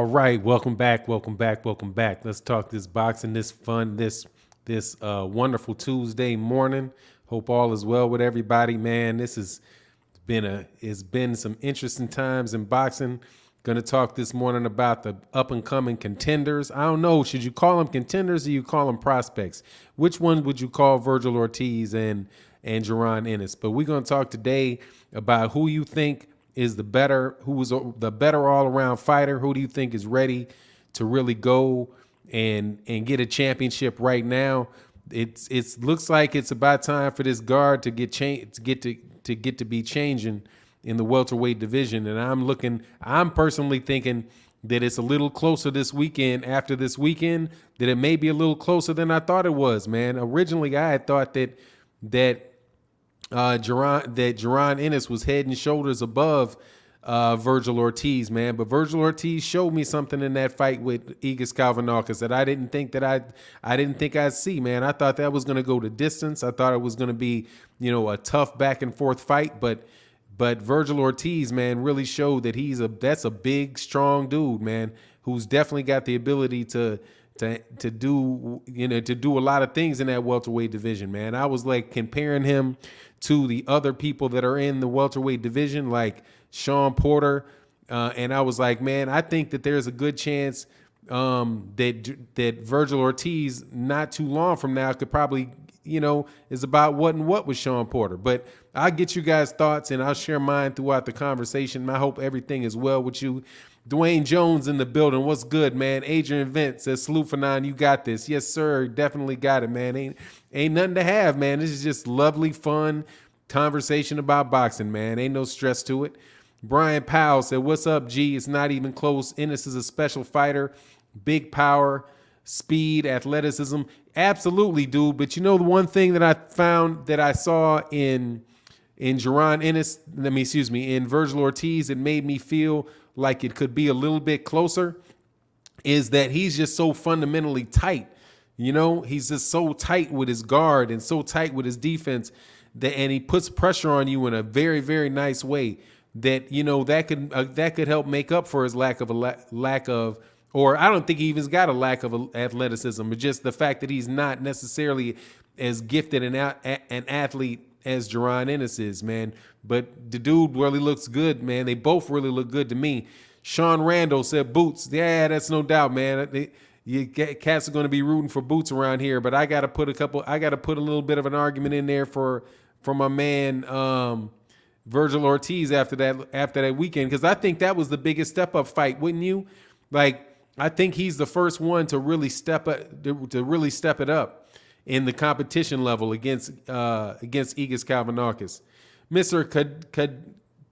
right, welcome back, welcome back, welcome back. Let's talk this boxing, this fun, this wonderful Tuesday morning. Hope all is well with everybody, man. This has it's been some interesting times in boxing. Going to talk this morning about the up and coming contenders. I don't know, should you call them contenders or you call them prospects? Which one would you call Virgil Ortiz and Jaron Ennis? But we're going to talk today about who you think is who is the better all around fighter. Who do you think is ready to really go and get a championship right now? It looks like it's about time for this guard to get to be changing in the welterweight division. And I'm personally thinking that it's a little closer this weekend. After this weekend, that it may be a little closer than I thought it was, man. Originally, I had thought that Jaron Ennis was head and shoulders above Virgil Ortiz, man. But Virgil Ortiz showed me something in that fight with Ennis that I didn't think I'd see, man. I thought that was going to go the distance. I thought it was going to be, a tough back and forth fight, but Virgil Ortiz, man, really showed that that's a big, strong dude, man, who's definitely got the ability to do a lot of things in that welterweight division, man. I was like comparing him to the other people that are in the welterweight division, like Sean Porter, and I was like, man, I think that there's a good chance that Virgil Ortiz, not too long from now, could probably, is about what with Sean Porter. But I'll get you guys' thoughts and I'll share mine throughout the conversation. I hope everything is well with you. Dwayne Jones in the building. What's good, man? Adrian Vent says, salute Fannon, you got this. Yes, sir. Definitely got it, man. Ain't nothing to have, man. This is just lovely, fun conversation about boxing, man. Ain't no stress to it. Brian Powell said, what's up, G? It's not even close. Ennis is a special fighter. Big power, speed, athleticism. Absolutely, dude. But the one thing that I found that I saw in Jaron Ennis, in Virgil Ortiz, it made me feel like it could be a little bit closer, is that he's just so fundamentally tight. He's just so tight with his guard and so tight with his defense and he puts pressure on you in a very, very nice way that, that could help make up for his lack of, or I don't think he even's got a lack of athleticism, but just the fact that he's not necessarily as gifted an athlete as Jaron Ennis is, man. But the dude really looks good, man. They both really look good to me. Sean Randall said Boots. Yeah, that's no doubt, man. Cats are going to be rooting for Boots around here, but I got to put a little bit of an argument in there for my man Virgil Ortiz after that weekend, because I think that was the biggest step up fight, wouldn't you? Like, I think he's the first one to really step it up in the competition level against Ennis. Mr.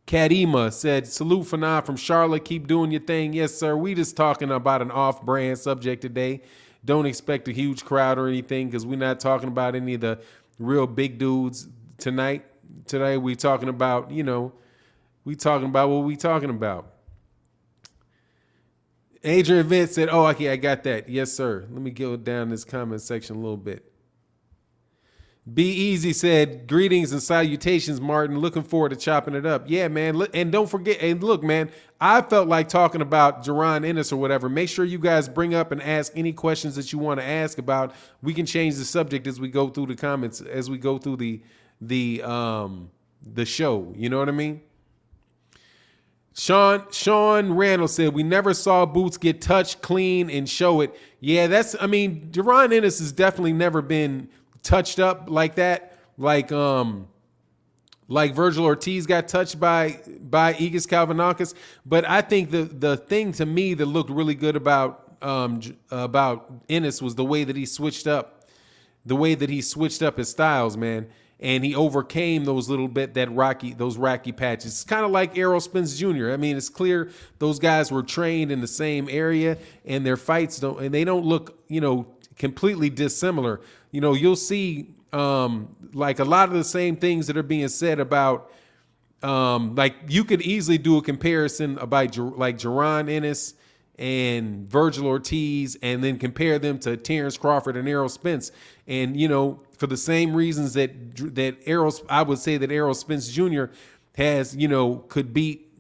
Kadima said, salute Fannon from Charlotte. Keep doing your thing. Yes, sir. We just talking about an off-brand subject today. Don't expect a huge crowd or anything, because we're not talking about any of the real big dudes tonight. Today we talking about, what we talking about. Adrian Vince said, oh, okay, I got that. Yes, sir. Let me go down this comment section a little bit. Be Easy said, greetings and salutations, Martin. Looking forward to chopping it up. Yeah, man. And don't forget, and look, man, I felt like talking about Jaron Ennis or whatever. Make sure you guys bring up and ask any questions that you want to ask about. We can change the subject as we go through the comments, as we go through the show. You know what I mean? Sean Randall said, we never saw Boots get touched clean and show it. Yeah, Jaron Ennis has definitely never been touched up like that, like Virgil Ortiz got touched by Ennis. But I think the thing to me that looked really good about Ennis was the way that he switched up his styles, man. And he overcame those rocky patches. It's kind of like Errol Spence Jr. I mean, it's clear those guys were trained in the same area, and their fights don't look, completely dissimilar. You'll see like a lot of the same things that are being said about like you could easily do a comparison about like Jaron Ennis and Virgil Ortiz and then compare them to Terrence Crawford and Errol Spence. And, for the same reasons that I would say that Errol Spence Jr. could beat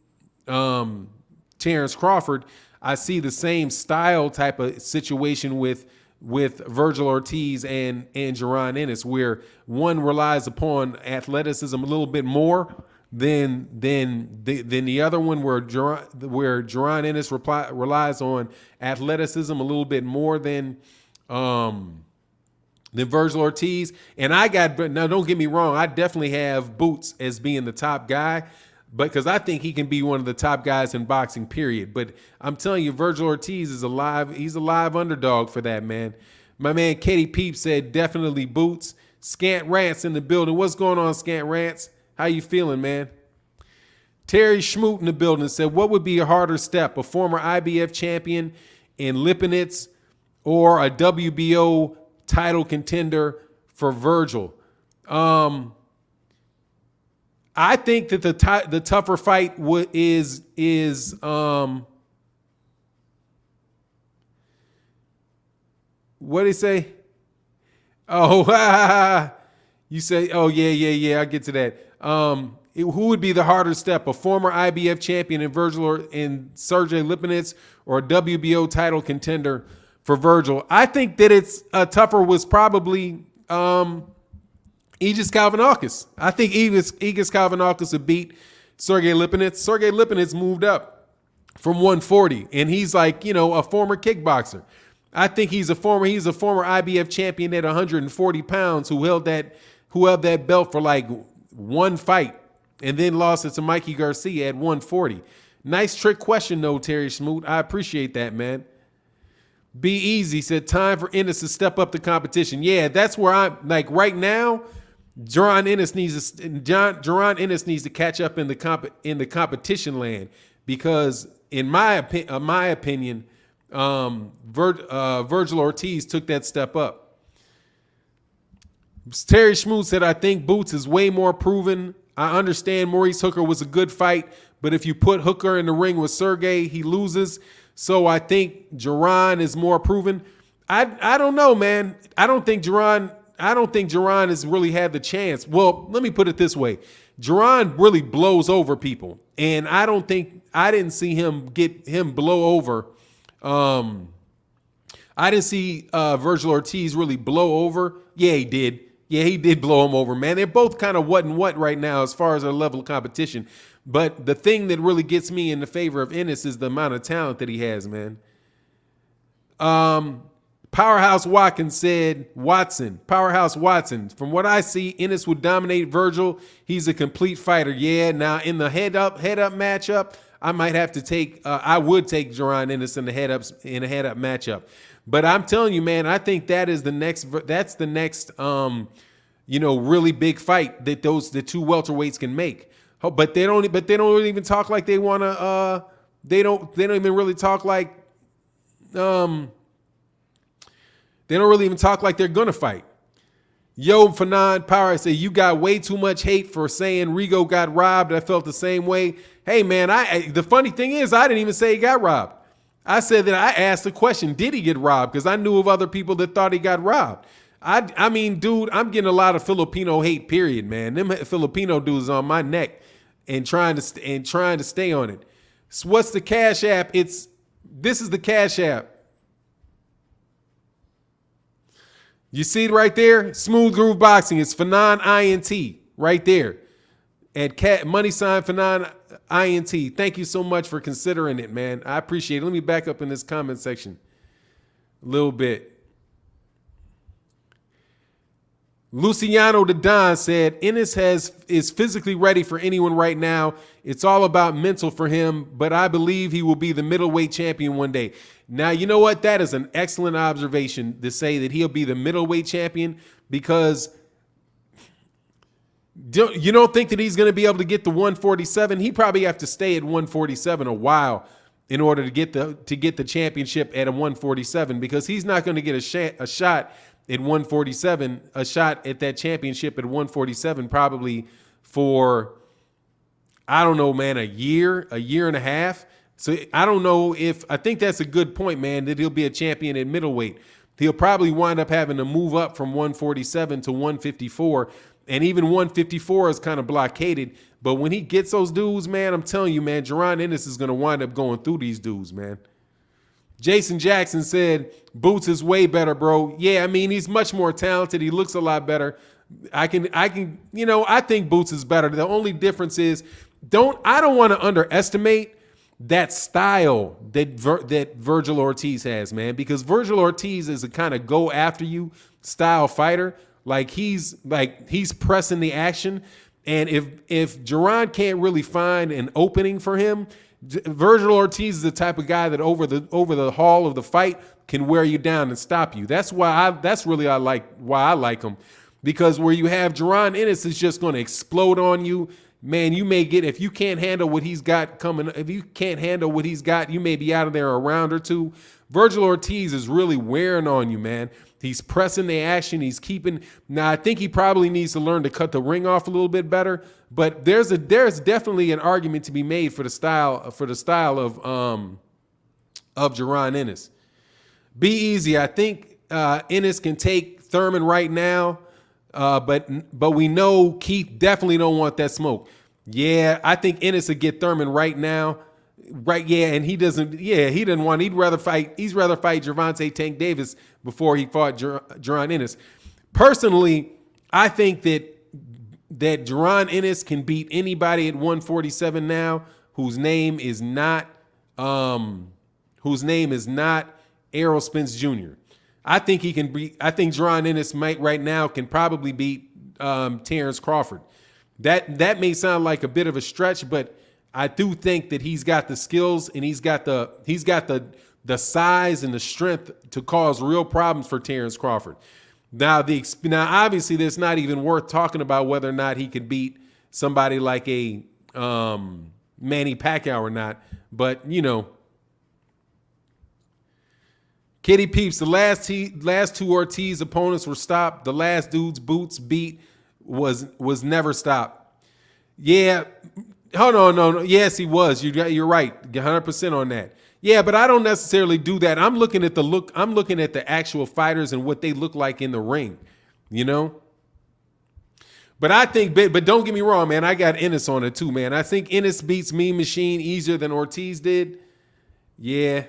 Terrence Crawford. I see the same style type of situation with Virgil Ortiz and Jaron Ennis, where one relies upon athleticism a little bit more than the other one, where Jaron Ennis relies on athleticism a little bit more than Virgil Ortiz. And now don't get me wrong, I definitely have Boots as being the top guy, but because I think he can be one of the top guys in boxing, period. But I'm telling you, Virgil Ortiz is he's a live underdog for that, man. My man Katie Peep said definitely Boots. Scant Rants in the building. What's going on, Scant Rants? How you feeling, man? Terry Schmoot in the building said, what would be a harder step, a former IBF champion in Lipinets or a WBO title contender for Virgil? I think that the tougher fight is what did he say? Oh, you say, oh yeah. I'll get to that. Who would be the harder step, a former IBF champion in Virgil in Sergey Lipinets, or a WBO title contender for Virgil? I think that it's tougher was probably Aegis Kalvanakis. I think Aegis Kalvanakis would beat Sergey Lipinets. Sergey Lipinets moved up from 140, and he's like, a former kickboxer. I think he's a former IBF champion at 140 pounds who held that belt for like one fight and then lost it to Mikey Garcia at 140. Nice trick question though, Terry Schmoot. I appreciate that, man. Be Easy said, time for Ennis to step up the competition. Yeah, that's where I'm like right now. Jaron Ennis needs to catch up in the competition land, because in my opinion, Virgil Ortiz took that step up. Terry Schmoot said, I think Boots is way more proven. I understand Maurice Hooker was a good fight, but if you put Hooker in the ring with Sergey, he loses. So I think Jaron is more proven. I don't know, man. I don't think Jaron has really had the chance. Well, let me put it this way. Jaron really blows over people, and I didn't see him blow over. I didn't see Virgil Ortiz really blow over. Yeah, he did. Yeah, he did blow him over, man. They're both kind of what and what right now as far as their level of competition. But the thing that really gets me in the favor of Ennis is the amount of talent that he has, man. Powerhouse Watkins said, Powerhouse Watson, from what I see, Ennis would dominate Virgil. He's a complete fighter. Yeah, now in the head-up matchup, I might have to I would take Jaron Ennis in a head-up matchup. But I'm telling you, man, I think that's the next really big fight that the two welterweights can make. But they don't even talk like they want to they don't even really talk like they don't really even talk like they're gonna fight. Yo, Fannon Power, I say, you got way too much hate for saying Rigo got robbed. I felt the same way. Hey, man, the funny thing is, I didn't even say he got robbed. I said that I asked the question, did he get robbed? Because I knew of other people that thought he got robbed. I mean, dude, I'm getting a lot of Filipino hate, period, man. Them Filipino dudes on my neck and trying to stay on it. So what's the Cash App? This is the Cash App. You see it right there? Smooth Groove Boxing. It's Fannon INT right there. At money sign Fannon INT. Thank you so much for considering it, man. I appreciate it. Let me back up in this comment section a little bit. Luciano the Don said, Ennis is physically ready for anyone right now. It's all about mental for him, but I believe he will be the middleweight champion one day. Now, you know what? That is an excellent observation to say that he'll be the middleweight champion, because you don't think that he's going to be able to get the 147. He probably have to stay at 147 a while in order to get the championship at a 147, because he's not going to get a shot at 147, a shot at that championship at 147 probably for, I don't know, man, a year and a half. So I don't know I think that's a good point, man, that he'll be a champion at middleweight. He'll probably wind up having to move up from 147 to 154. And even 154 is kind of blockaded. But when he gets those dudes, man, I'm telling you, man, Jaron Ennis is going to wind up going through these dudes, man. Jason Jackson said, Boots is way better, bro. Yeah, I mean, he's much more talented. He looks a lot better. I think Boots is better. The only difference is, I don't want to underestimate that style that Virgil Ortiz has, man, because Virgil Ortiz is a kind of go after you style fighter. Like he's pressing the action. And if Jaron can't really find an opening for him, Virgil Ortiz is the type of guy that over the haul of the fight can wear you down and stop you. That's why I like him, because where you have Jaron Ennis is just going to explode on you, man. You may get, if you can't handle what he's got coming, if you can't handle what he's got, you may be out of there a round or two. Virgil Ortiz is really wearing on you, man. He's pressing the action. He's keeping. Now, I think he probably needs to learn to cut the ring off a little bit better. But there's definitely an argument to be made for the style of Jaron Ennis. Be easy. I think Ennis can take Thurman right now, but we know Keith definitely don't want that smoke. Yeah, I think Ennis would get Thurman right now. Right, yeah, and he doesn't. Yeah, he didn't want. He'd rather fight Gervonta Tank Davis before he fought Jaron Ennis. Personally, I think that Jaron Ennis can beat anybody at 147 now whose name is not Errol Spence Jr. I think he can beat. I think Jaron Ennis right now can probably beat Terrence Crawford. That may sound like a bit of a stretch, but I do think that he's got the skills and he's got the size and the strength to cause real problems for Terrence Crawford. Now obviously there's not even worth talking about whether or not he could beat somebody like a Manny Pacquiao or not. But Kitty Peeps, the last two Ortiz opponents were stopped. The last dude's Boots beat was never stopped. Yeah. Hold on, no. Yes, he was. You're right. 100% on that. Yeah, but I don't necessarily do that. I'm looking at the actual fighters and what they look like in the ring, But I think, but don't get me wrong, man. I got Ennis on it too, man. I think Ennis beats Mean Machine easier than Ortiz did. Yeah.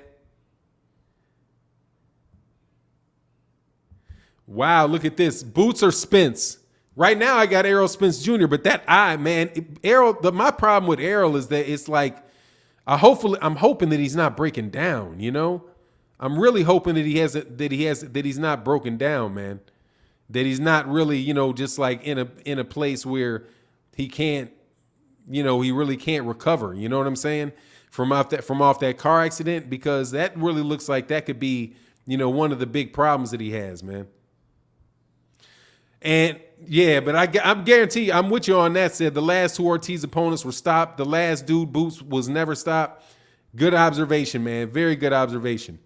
Wow, look at this. Boots or Spence? Right now, I got Errol Spence Jr., but my problem with Errol is that it's like, I'm hoping that he's not breaking down. I'm really hoping that he's not broken down, man. That he's not really, just like in a place where he can't, he really can't recover. You know what I'm saying? From off that car accident, because that really looks like that could be, one of the big problems that he has, man. And yeah, but I'm guarantee you, I'm with you on that. Said the last two Ortiz opponents were stopped. The last dude, Boots, was never stopped. Good observation, man. Very good observation.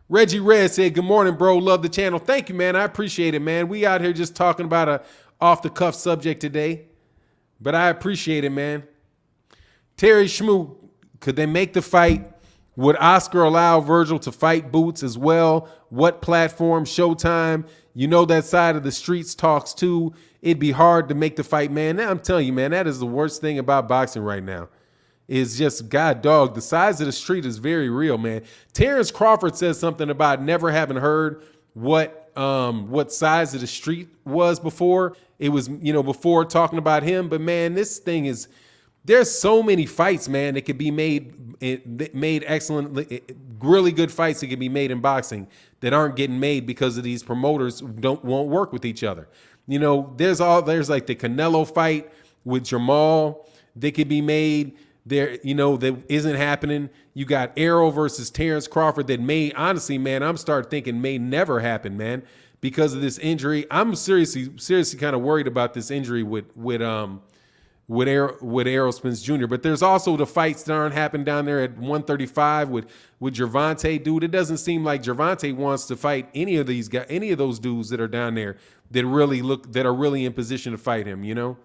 Reggie Red said, good morning, bro. Love the channel. Thank you, man. I appreciate it, man. We out here just talking about a off-the-cuff subject today, but I appreciate it, man. Terry Schmoot, could they make the fight? Would Oscar allow Virgil to fight Boots as well? What platform? Showtime? That side of the streets talks too. It'd be hard to make the fight, man. Now I'm telling you, man, that is the worst thing about boxing right now. Is just, God dog, the size of the street is very real, man. Terrence Crawford says something about never having heard what size of the street was before. It was, before talking about him. But man, this thing is, there's so many fights, man, that could be made excellent, really good fights that could be made in boxing that aren't getting made because of these promoters won't work with each other. There's like the Canelo fight with Jamal that could be made there, that isn't happening. You got Errol versus Terrence Crawford that may, honestly, man, I'm starting thinking may never happen, man, because of this injury. I'm seriously kind of worried about this injury with Errol Spence Jr. But there's also the fights that aren't happening down there at 135 with Gervonta, dude. It doesn't seem like Gervonta wants to fight any of those dudes that are down there that are really in position to fight him,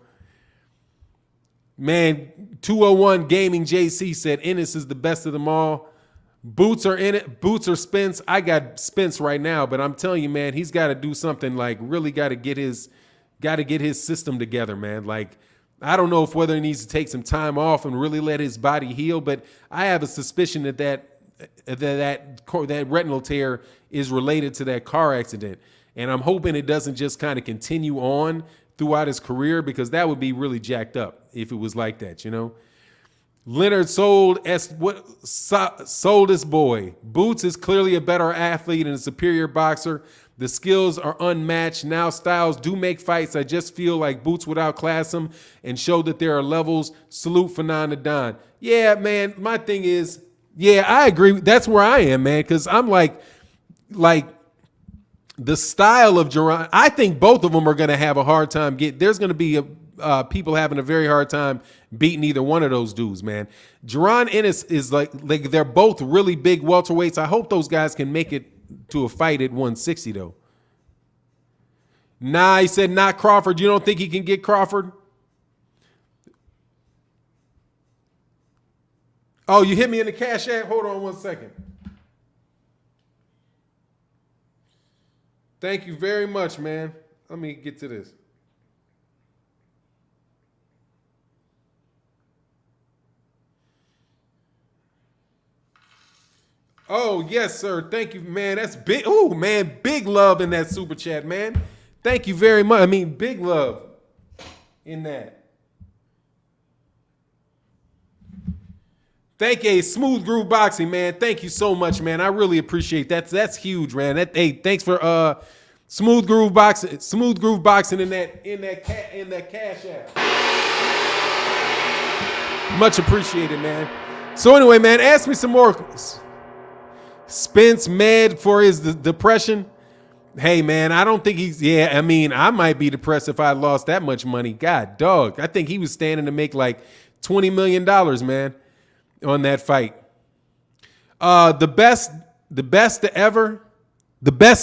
Man, 201 Gaming JC said Ennis is the best of them all. Boots or Spence. I got Spence right now, but I'm telling you, man, he's got to do something, like really got to get his system together, man. Like, I don't know whether he needs to take some time off and really let his body heal, but I have a suspicion that that retinal tear is related to that car accident. And I'm hoping it doesn't just kind of continue on throughout his career, because that would be really jacked up if it was like that, you know? Leonard sold his boy. Boots is clearly a better athlete and a superior boxer. The skills are unmatched. Now styles do make fights. I just feel like Boots would outclass him and show that there are levels. Salute Fannon to Don. Yeah, man, my thing is, yeah, I agree. That's where I am, man, because I'm like the style of Jaron. I think both of them are going to have a hard time there's going to be people having a very hard time beating either one of those dudes, man. Jaron Ennis is like they're both really big welterweights. I hope those guys can make it to a fight at 160 though. Nah, he said not Crawford. You don't think he can get Crawford? Oh, you hit me in the cash app? Hold on 1 second. Thank you very much, man. Let me get to this. Oh, yes, sir. Thank you, man. That's big. Oh, man, big love in that super chat, man. Thank you very much. I mean, big love in that. Thank you, Smooth Groove Boxing, man. Thank you so much, man. I really appreciate that. That's huge, man. Hey, thanks for Smooth Groove Boxing in that cash app. Much appreciated, man. So anyway, man, ask me some more. Spence med for his depression. Hey, man, I don't think he's, yeah, I mean, I might be depressed if I lost that much money. God, dog. I think he was standing to make like $20 million, man, on that fight. The best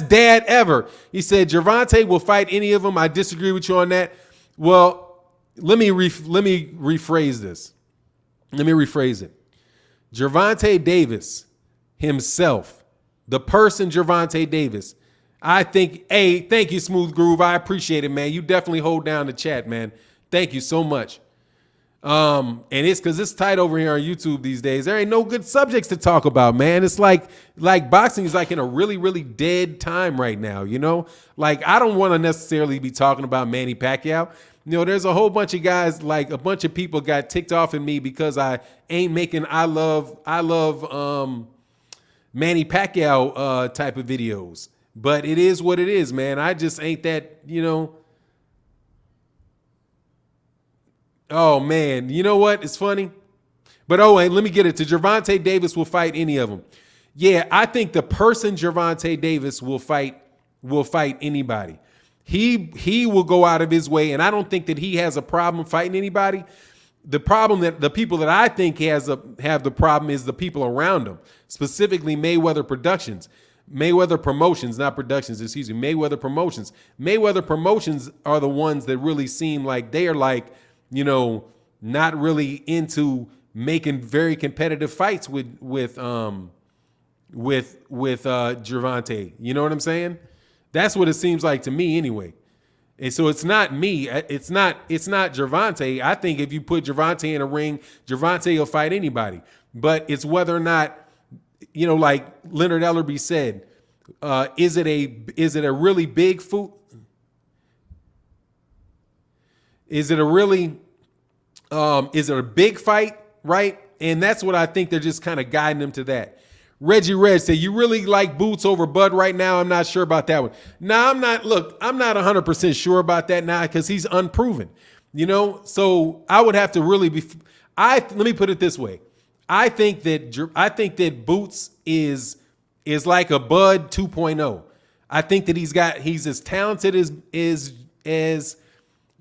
dad ever. He said Gervonta will fight any of them. I disagree with you on that. Well, let me rephrase this. Let me rephrase it. Gervonta Davis himself, the person Gervonta Davis, I think, hey, thank you, Smooth Groove. I appreciate it, man. You definitely hold down the chat, man. Thank you so much. And it's because it's tight over here on YouTube these days. There ain't no good subjects to talk about, man. It's like boxing is like in a really, really dead time right now, you know? Like, I don't want to necessarily be talking about Manny Pacquiao. You know, there's a whole bunch of guys, like a bunch of people got ticked off at me because I ain't making I love Manny Pacquiao type of videos. But it is what it is, man. I just ain't that, you know. Oh, man. You know what? It's funny. But, oh, and let me get it. To Gervonta Davis will fight any of them. Yeah, I think the person Gervonta Davis will fight anybody. He will go out of his way, and I don't think that he has a problem fighting anybody. The problem that the people that I think have the problem is the people around him, specifically Mayweather Promotions, not Productions, excuse me, Mayweather Promotions. Mayweather Promotions are the ones that really seem like they are like, you know, not really into making very competitive fights with Gervonta. You know what I'm saying? That's what it seems like to me anyway. And so it's not me. It's not Gervonta. I think if you put Gervonta in a ring, Gervonta will fight anybody. But it's whether or not, you know, like Leonard Ellerby said, is it a really big food? Is it a big fight, right? And that's what I think they're just kind of guiding them to that. Reggie Red said, you really like Boots over Bud right now? I'm not sure about that one. No, I'm not. Look, I'm not 100% sure about that now because he's unproven, you know? So I would have to really be, let me put it this way. I think that Boots is like a Bud 2.0. I think that he's as talented as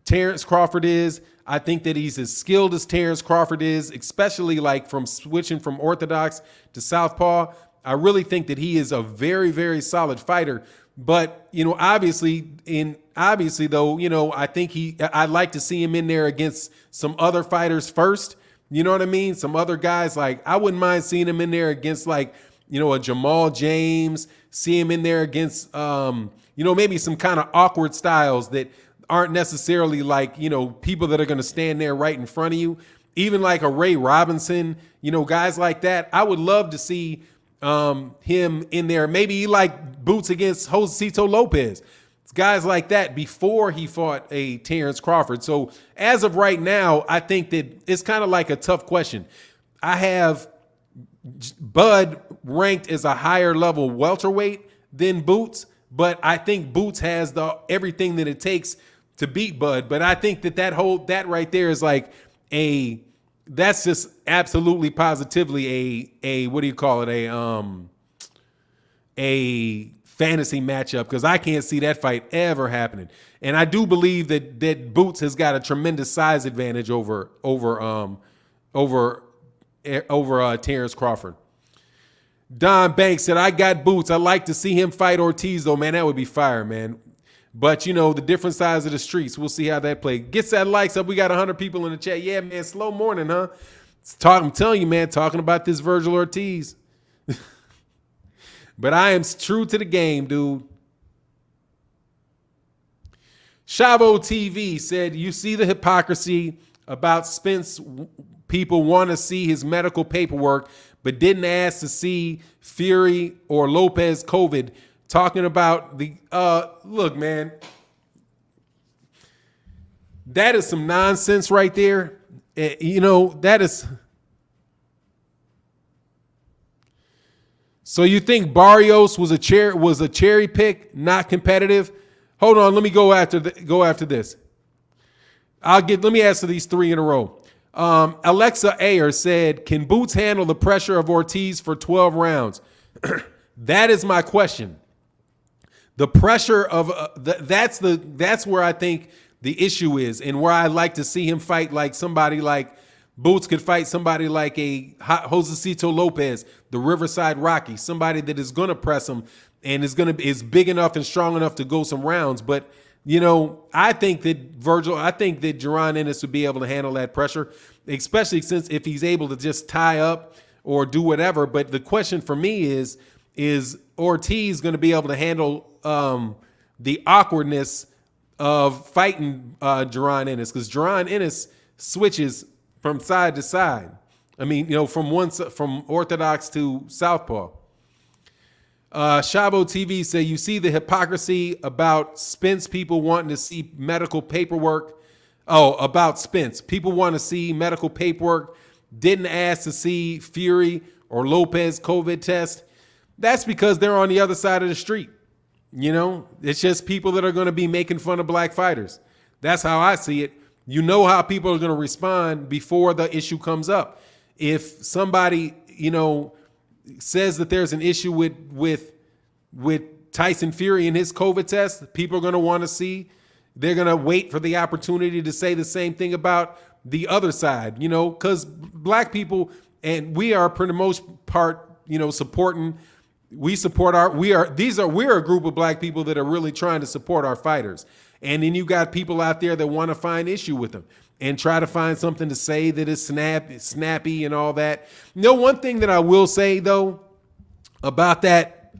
Terrence Crawford is. I think that he's as skilled as Terrence Crawford is, especially like from switching from orthodox to southpaw. I really think that he is a very, very solid fighter. But, you know, obviously though, you know, I think I'd like to see him in there against some other fighters first. You know what I mean? Some other guys, like I wouldn't mind seeing him in there against like, you know, a Jamal James, see him in there against, you know, maybe some kind of awkward styles that aren't necessarily like, you know, people that are going to stand there right in front of you. Even like a Ray Robinson, you know, guys like that. I would love to see him in there. Maybe he like Boots against Josecito Lopez. It's guys like that before he fought a Terrence Crawford. So as of right now, I think that it's kind of like a tough question. I have Bud ranked as a higher level welterweight than Boots, but I think Boots has everything that it takes to beat Bud. But I think that right there is like that's just absolutely positively a what do you call it, a fantasy matchup, because I can't see that fight ever happening. And I do believe that Boots has got a tremendous size advantage over Terrence Crawford. Don Banks said, I got Boots. I'd like to see him fight Ortiz, though, man. That would be fire, man. But, you know, the different sides of the streets, we'll see how that plays. Gets that likes up. We got 100 people in the chat. Yeah, man, slow morning, huh? I'm telling you, man, talking about this Virgil Ortiz. But I am true to the game, dude. Chavo TV said, you see the hypocrisy about Spence. People want to see his medical paperwork, but didn't ask to see Fury or Lopez COVID. Talking about the look, man, that is some nonsense right there. You know, that is. So you think Barrios was a cherry pick, not competitive? Hold on, let me go after this. Let me answer these three in a row. Alexa Ayer said, can Boots handle the pressure of Ortiz for 12 rounds? That is my question. The pressure of that's where I think the issue is, and where I like to see him fight like somebody like Boots could fight somebody like a Josecito Lopez, the Riverside Rocky, somebody that is going to press him and is big enough and strong enough to go some rounds. But you know, I think that Jaron Ennis would be able to handle that pressure, especially since if he's able to just tie up or do whatever. But the question for me is Ortiz going to be able to handle the awkwardness of fighting Jaron Ennis? Because Jaron Ennis switches from side to side. I mean, you know, from orthodox to southpaw. Chavo TV say, you see the hypocrisy about Spence people wanting to see medical paperwork. Oh, about Spence. People want to see medical paperwork. Didn't ask to see Fury or Lopez COVID test. That's because they're on the other side of the street. You know, it's just people that are going to be making fun of black fighters. That's how I see it. You know how people are going to respond before the issue comes up. If somebody, you know, says that there's an issue with Tyson Fury and his COVID test, people are going to want to see. They're going to wait for the opportunity to say the same thing about the other side, you know, because black people, and we are for the most part, you know, we're a group of black people that are really trying to support our fighters. And then you got people out there that want to find issue with them and try to find something to say that is snappy and all that. You know, one thing that I will say though about that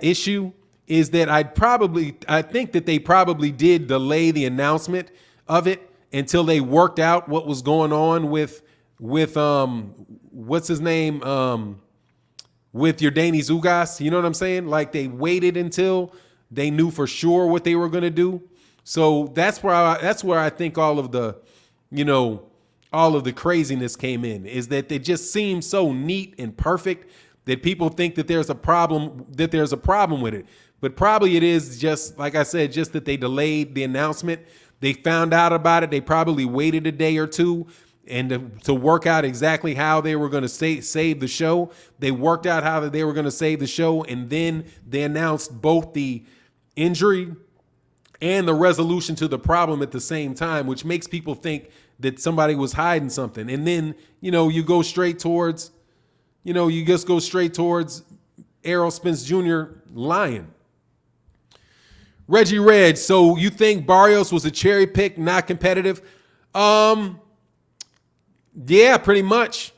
issue is that I think that they probably did delay the announcement of it until they worked out what was going on with what's his name, with Yordenis Ugas. You know what I'm saying? Like they waited until they knew for sure what they were going to do. So that's where I think all of the craziness came in, is that they just seem so neat and perfect that people think that there's a problem with it. But probably it is just, like I said, just that they delayed the announcement. They found out about it. They probably waited a day or two and to work out exactly how they were going to save the show. They worked out how they were going to save the show, and then they announced both the injury and the resolution to the problem at the same time, which makes people think that somebody was hiding something. And then, you know, you just go straight towards Errol Spence Jr. lying. Reggie Red, so you think Barrios was a cherry pick, not competitive? Yeah, pretty much.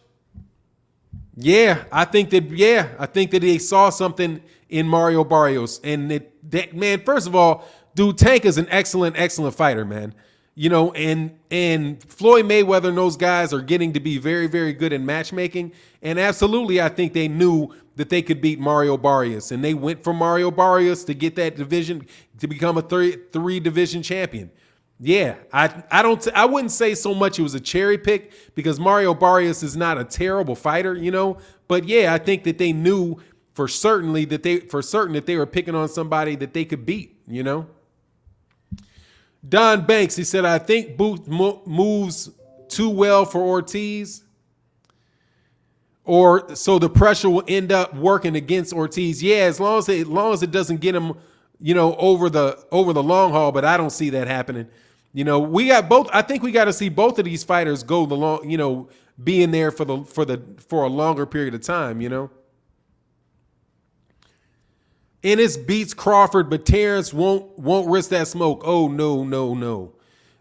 Yeah, I think that they saw something in Mario Barrios. And man, first of all, dude, Tank is an excellent fighter, man. You know, and Floyd Mayweather and those guys are getting to be very, very good in matchmaking. And absolutely, I think they knew that they could beat Mario Barrios. And they went for Mario Barrios to get that division, to become a three division champion. Yeah, I wouldn't say so much it was a cherry pick, because Mario Barrios is not a terrible fighter, you know. But yeah, I think that they knew for certain that they were picking on somebody that they could beat, you know. Don Banks, he said, I think Boots moves too well for Ortiz, or so the pressure will end up working against Ortiz. Yeah, as long as it doesn't get him, you know, over the long haul. But I don't see that happening. You know, we got both. I think we got to see both of these fighters go the long, you know, be in there for a longer period of time. You know. Ennis beats Crawford, but Terrence won't risk that smoke. Oh, no.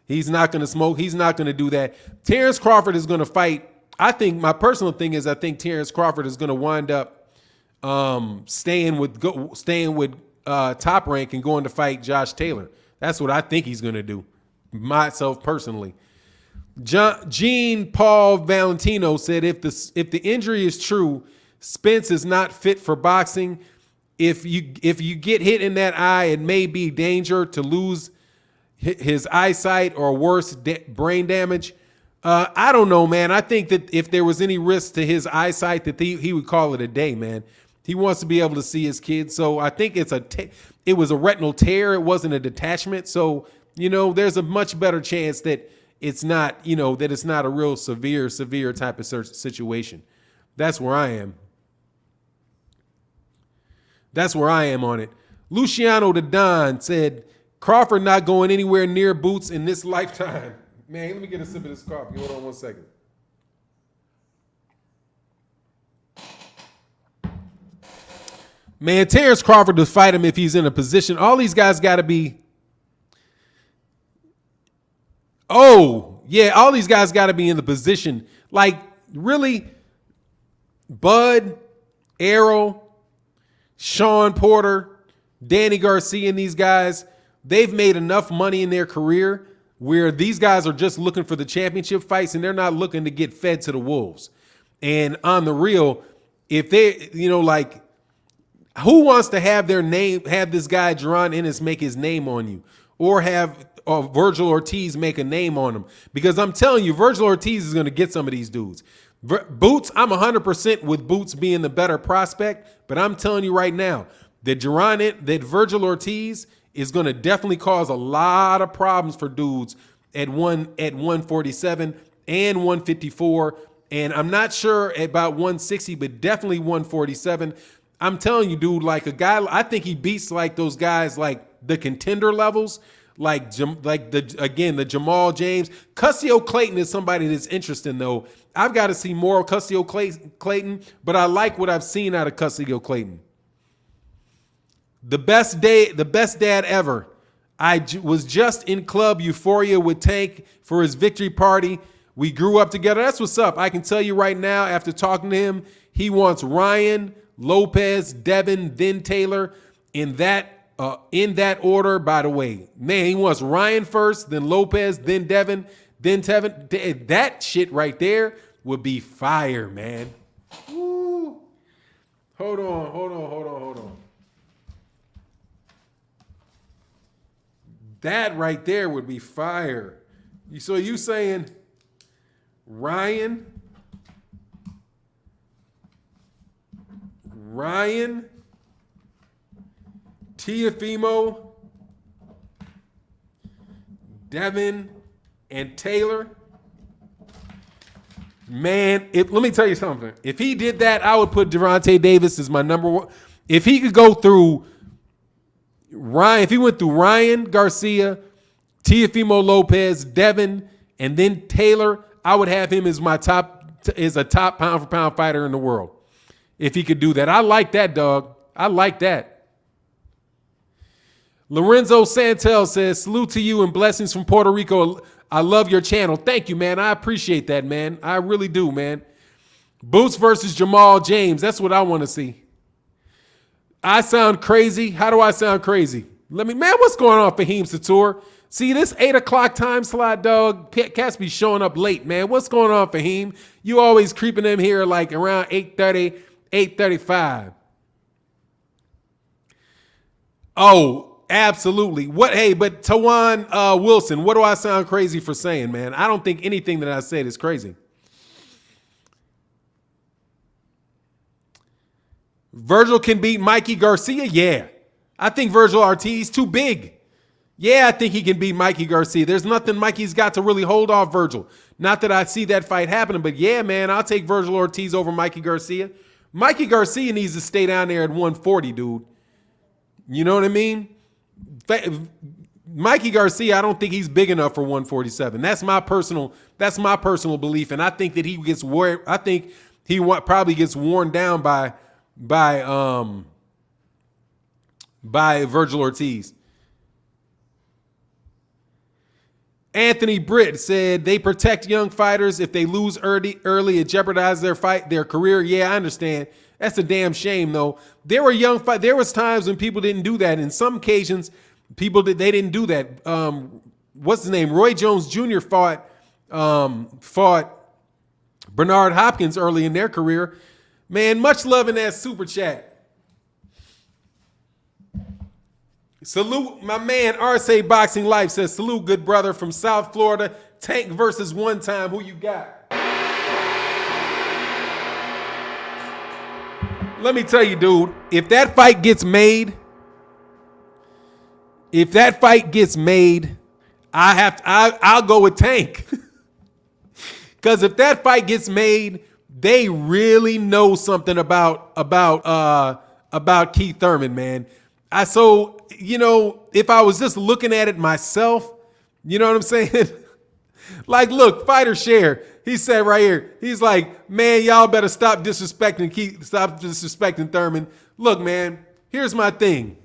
He's not going to smoke. He's not going to do that. Terrence Crawford is going to fight. I think my personal thing is I think Terrence Crawford is going to wind up staying with Top Rank and going to fight Josh Taylor. That's what I think he's going to do, myself personally. Jean Paul Valentino said if the injury is true, Spence is not fit for boxing. If you get hit in that eye, it may be danger to lose his eyesight or worse, brain damage. I don't know, man. I think that if there was any risk to his eyesight, that he would call it a day, man. He wants to be able to see his kids. So I think it was a retinal tear. It wasn't a detachment. So, you know, there's a much better chance that it's not, you know, that it's not a real severe type of situation. That's where I am. That's where I am on it. Luciano the Don said, Crawford not going anywhere near Boots in this lifetime. Man, let me get a sip of this coffee. Hold on 1 second. Man, Terrence Crawford to fight him if he's in a position. All these guys got to be. Oh, yeah, all these guys got to be in the position. Like, really, Bud, Errol, Sean Porter, Danny Garcia, and these guys, they've made enough money in their career where these guys are just looking for the championship fights and they're not looking to get fed to the wolves. And on the real, if they, you know, like, who wants to have this guy Jaron Ennis make his name on you, or have Virgil Ortiz make a name on him? Because I'm telling you, Virgil Ortiz is going to get some of these dudes. Boots, I'm 100% with Boots being the better prospect, but I'm telling you right now that Virgil Ortiz is going to definitely cause a lot of problems for dudes at 147 and 154, and I'm not sure about 160, but definitely 147. I'm telling you, dude, like a guy, I think he beats like those guys like the contender levels. Like the Jamal James. Cussio Clayton is somebody that's interesting, though. I've got to see more of Cussio Clayton, but I like what I've seen out of Cussio Clayton. The best dad ever. I was just in Club Euphoria with Tank for his victory party. We grew up together. That's what's up. I can tell you right now, after talking to him, he wants Ryan, Lopez, Devin, then Taylor in that order, by the way. Man, he wants Ryan first, then Lopez, then Devin, then Tevin. That shit right there would be fire, man. Woo. Hold on. That right there would be fire. So you saying Ryan, Teofimo, Devin, and Taylor? Man, let me tell you something. If he did that, I would put Gervonta Davis as my number one. If he could go through Ryan, if he went through Ryan Garcia, Teofimo Lopez, Devin, and then Taylor, I would have him as a top pound for pound fighter in the world. If he could do that. I like that, dog. I like that. Lorenzo Santel says, salute to you and blessings from Puerto Rico. I love your channel. Thank you, man. I appreciate that, man. I really do, man. Boots versus Jamal James. That's what I want to see. I sound crazy. How do I sound crazy? Man, what's going on, Fahim Satur? See, this 8 o'clock time slot, dog, cats be showing up late, man. What's going on, Fahim? You always creeping in here like around 8:30, 8:35. Oh, absolutely. Hey, but Tawan Wilson, what do I sound crazy for saying, man? I don't think anything that I said is crazy. Virgil can beat Mikey Garcia? Yeah. I think Virgil Ortiz too big. Yeah, I think he can beat Mikey Garcia. There's nothing Mikey's got to really hold off Virgil. Not that I see that fight happening, but yeah, man, I'll take Virgil Ortiz over Mikey Garcia. Mikey Garcia needs to stay down there at 140, dude. You know what I mean? Mikey Garcia, I don't think he's big enough for 147. That's my personal belief, and I think that he gets probably gets worn down by Virgil Ortiz. Anthony Britt said they protect young fighters. If they lose early, it jeopardizes their career. Yeah, I understand. That's a damn shame, though. There was times when people didn't do that. In some occasions, they didn't do that. What's his name? Roy Jones Jr. fought Bernard Hopkins early in their career. Man, much love in that super chat. Salute, my man, RSA Boxing Life says, salute, good brother from South Florida. Tank versus One Time. Who you got? Let me tell you, dude, if that fight gets made, I'll go with Tank. Because if that fight gets made, they really know something about Keith Thurman, man. If I was just looking at it myself, you know what I'm saying? Like, look, Fighter Share, he said right here, he's like, man, y'all better stop disrespecting Thurman. Look, man, here's my thing.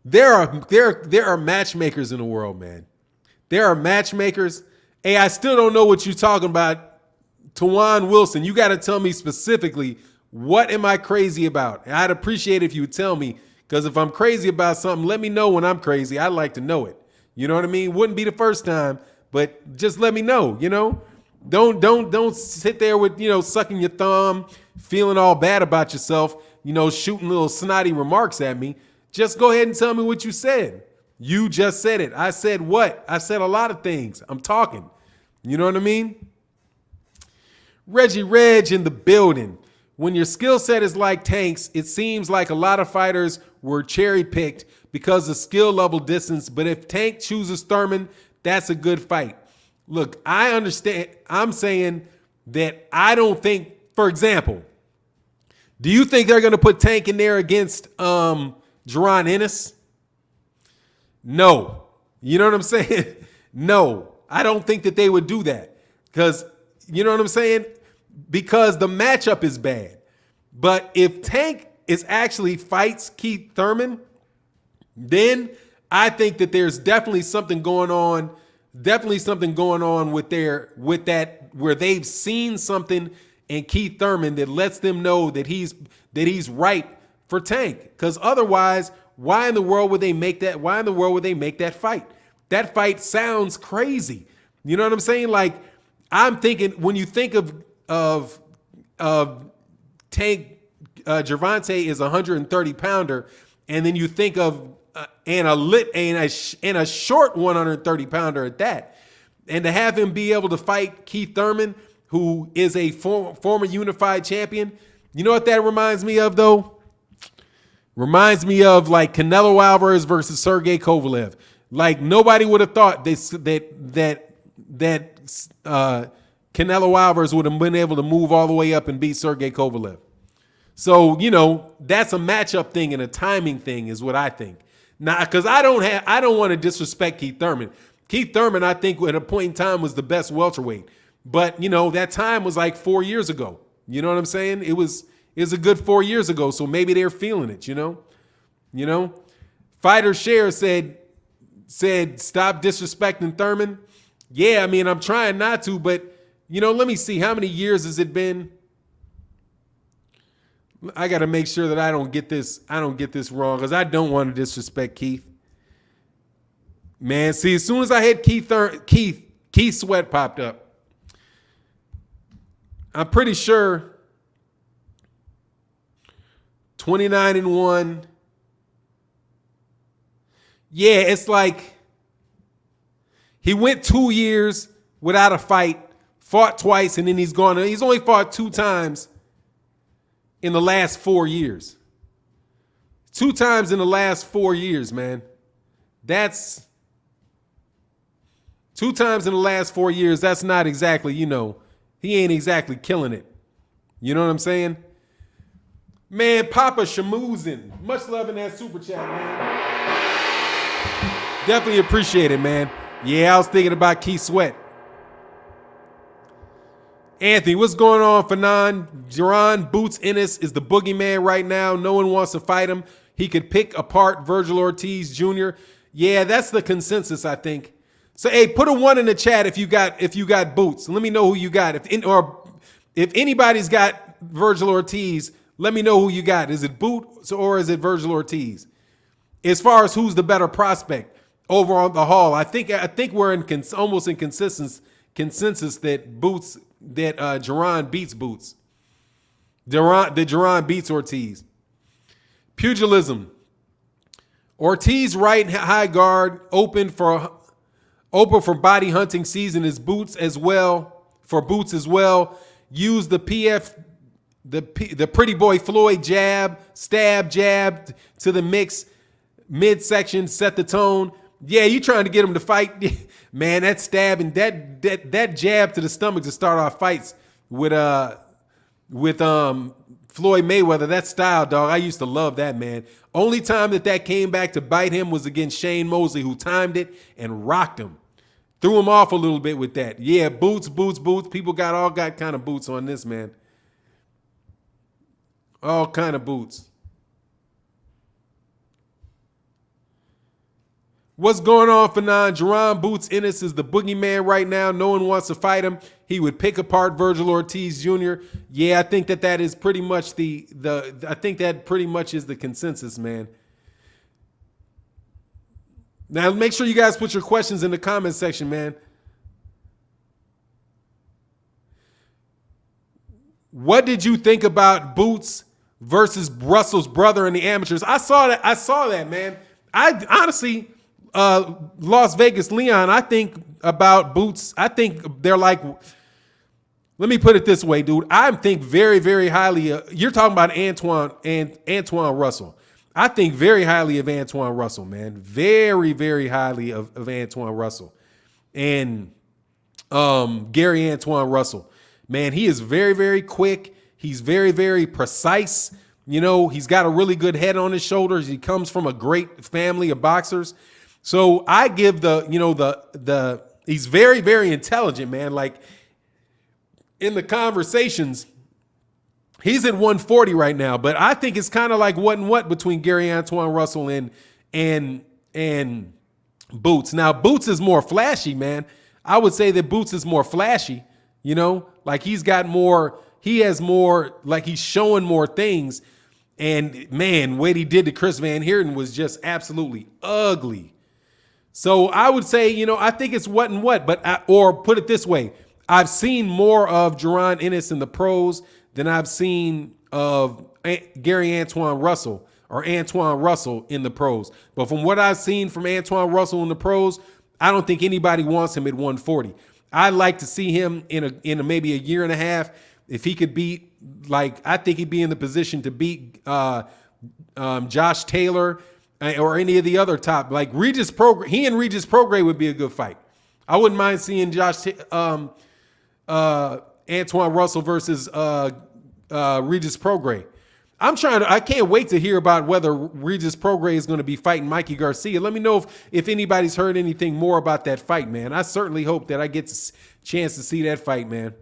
There are matchmakers in the world, man. There are matchmakers. Hey, I still don't know what you're talking about. Tawan Wilson, you got to tell me specifically, what am I crazy about? And I'd appreciate it if you would tell me, because if I'm crazy about something, let me know when I'm crazy. I'd like to know it. You know what I mean? Wouldn't be the first time, but just let me know, you know? Don't sit there with, sucking your thumb, feeling all bad about yourself, shooting little snotty remarks at me. Just go ahead and tell me what you said. You just said it. I said what? I said a lot of things. I'm talking. You know what I mean? Reggie Reg in the building. When your skill set is like Tank's, it seems like a lot of fighters were cherry-picked because of skill level distance. But if Tank chooses Thurman, that's a good fight. Look, I understand. I'm saying that I don't think, for example, do you think they're going to put Tank in there against Jaron Ennis? No. You know what I'm saying? No. I don't think that they would do that. Because, you know what I'm saying? Because the matchup is bad. But if Tank actually fights Keith Thurman, then I think that there's definitely something going on. Definitely something going on with that, where they've seen something in Keith Thurman that lets them know that he's right for Tank. Because otherwise, why in the world would they make that? Why in the world would they make that fight? That fight sounds crazy. You know what I'm saying? Like, I'm thinking, when you think of Tank, Gervonta is a 130 pounder, and then you think of and a short 130 pounder at that, and to have him be able to fight Keith Thurman, who is a former unified champion. You know what that reminds me of, though? Reminds me of like Canelo Alvarez versus Sergey Kovalev. Like, nobody would have thought that Canelo Alvarez would have been able to move all the way up and beat Sergey Kovalev. So, that's a matchup thing and a timing thing is what I think. Now, because I don't want to disrespect Keith Thurman. Keith Thurman, I think, at a point in time was the best welterweight. But, that time was like 4 years ago. You know what I'm saying? It was a good 4 years ago, so maybe they're feeling it, Fighter Share said stop disrespecting Thurman. Yeah, I mean, I'm trying not to, but, let me see. How many years has it been? I got to make sure that I don't get this wrong, because I don't want to disrespect Keith. Man, see, as soon as I hit Keith Sweat popped up. I'm pretty sure 29-1. Yeah, it's like he went 2 years without a fight, fought twice, and then he's gone. He's only fought 2 times in the last 4 years. 2 times in the last 4 years, man. That's 2 times in the last 4 years. That's not exactly, he ain't exactly killing it. You know what I'm saying? Man, Papa Shamoozin. Much love in that super chat, man. Definitely appreciate it, man. Yeah, I was thinking about Keith Sweat. Anthony, what's going on, Fannon? Jaron Boots Ennis is the boogeyman right now. No one wants to fight him. He could pick apart Virgil Ortiz Jr. Yeah, that's the consensus, I think. So, hey, put a 1 in the chat if you got Boots. Let me know who you got. If anybody's got Virgil Ortiz, let me know who you got. Is it Boots or is it Virgil Ortiz? As far as who's the better prospect over on the hall, I think we're in almost in consensus that Jaron beats Boots. Jaron beats Ortiz. Pugilism. Ortiz right high guard open for body hunting season is Boots as well. For Boots as well. Use the the pretty boy Floyd stab jab to the mix midsection, set the tone. Yeah, you trying to get him to fight. Man, that stab and that jab to the stomach to start off fights with Floyd Mayweather, that style, dog. I used to love that, man. Only time that came back to bite him was against Shane Mosley, who timed it and rocked him. Threw him off a little bit with that. Yeah, boots. People got kind of boots on this, man. All kind of boots. What's going on, Fannon? Jaron Boots Ennis is the boogeyman right now. No one wants to fight him. He would pick apart Virgil Ortiz Jr. Yeah, I think that is pretty much I think that pretty much is the consensus, man. Now, make sure you guys put your questions in the comment section, man. What did you think about Boots versus Russell's brother in the amateurs? I saw that, man. I honestly, Las Vegas Leon, I think about Boots. I think they're like, let me put it this way, dude. I think very, very highly. You're talking about Antoine Russell. I think very highly of Antoine Russell, man. Very, very highly of Antoine Russell. And Gary Antoine Russell. Man, he is very, very quick. He's very, very precise. He's got a really good head on his shoulders. He comes from a great family of boxers. So I give he's very, very intelligent, man. Like in the conversations, he's at 140 right now, but I think it's kind of like what and what between Gary Antoine Russell and Boots. Now, Boots is more flashy, man. I would say that Boots is more flashy, like he has more, like he's showing more things. And man, what he did to Chris Van Heerden was just absolutely ugly. So I would say, I think it's what and what, or put it this way. I've seen more of Jaron Ennis in the pros than I've seen of Gary Antoine Russell or Antoine Russell in the pros. But from what I've seen from Antoine Russell in the pros, I don't think anybody wants him at 140. I'd like to see him in maybe a year and a half. If he could beat, I think he'd be in the position to beat Josh Taylor or any of the other top, like Regis Prograis. He and Regis Prograis would be a good fight. I wouldn't mind seeing Antoine Russell versus Regis Prograis. I can't wait to hear about whether Regis Prograis is going to be fighting Mikey Garcia. Let me know if anybody's heard anything more about that fight, man. I certainly hope that I get a chance to see that fight, man.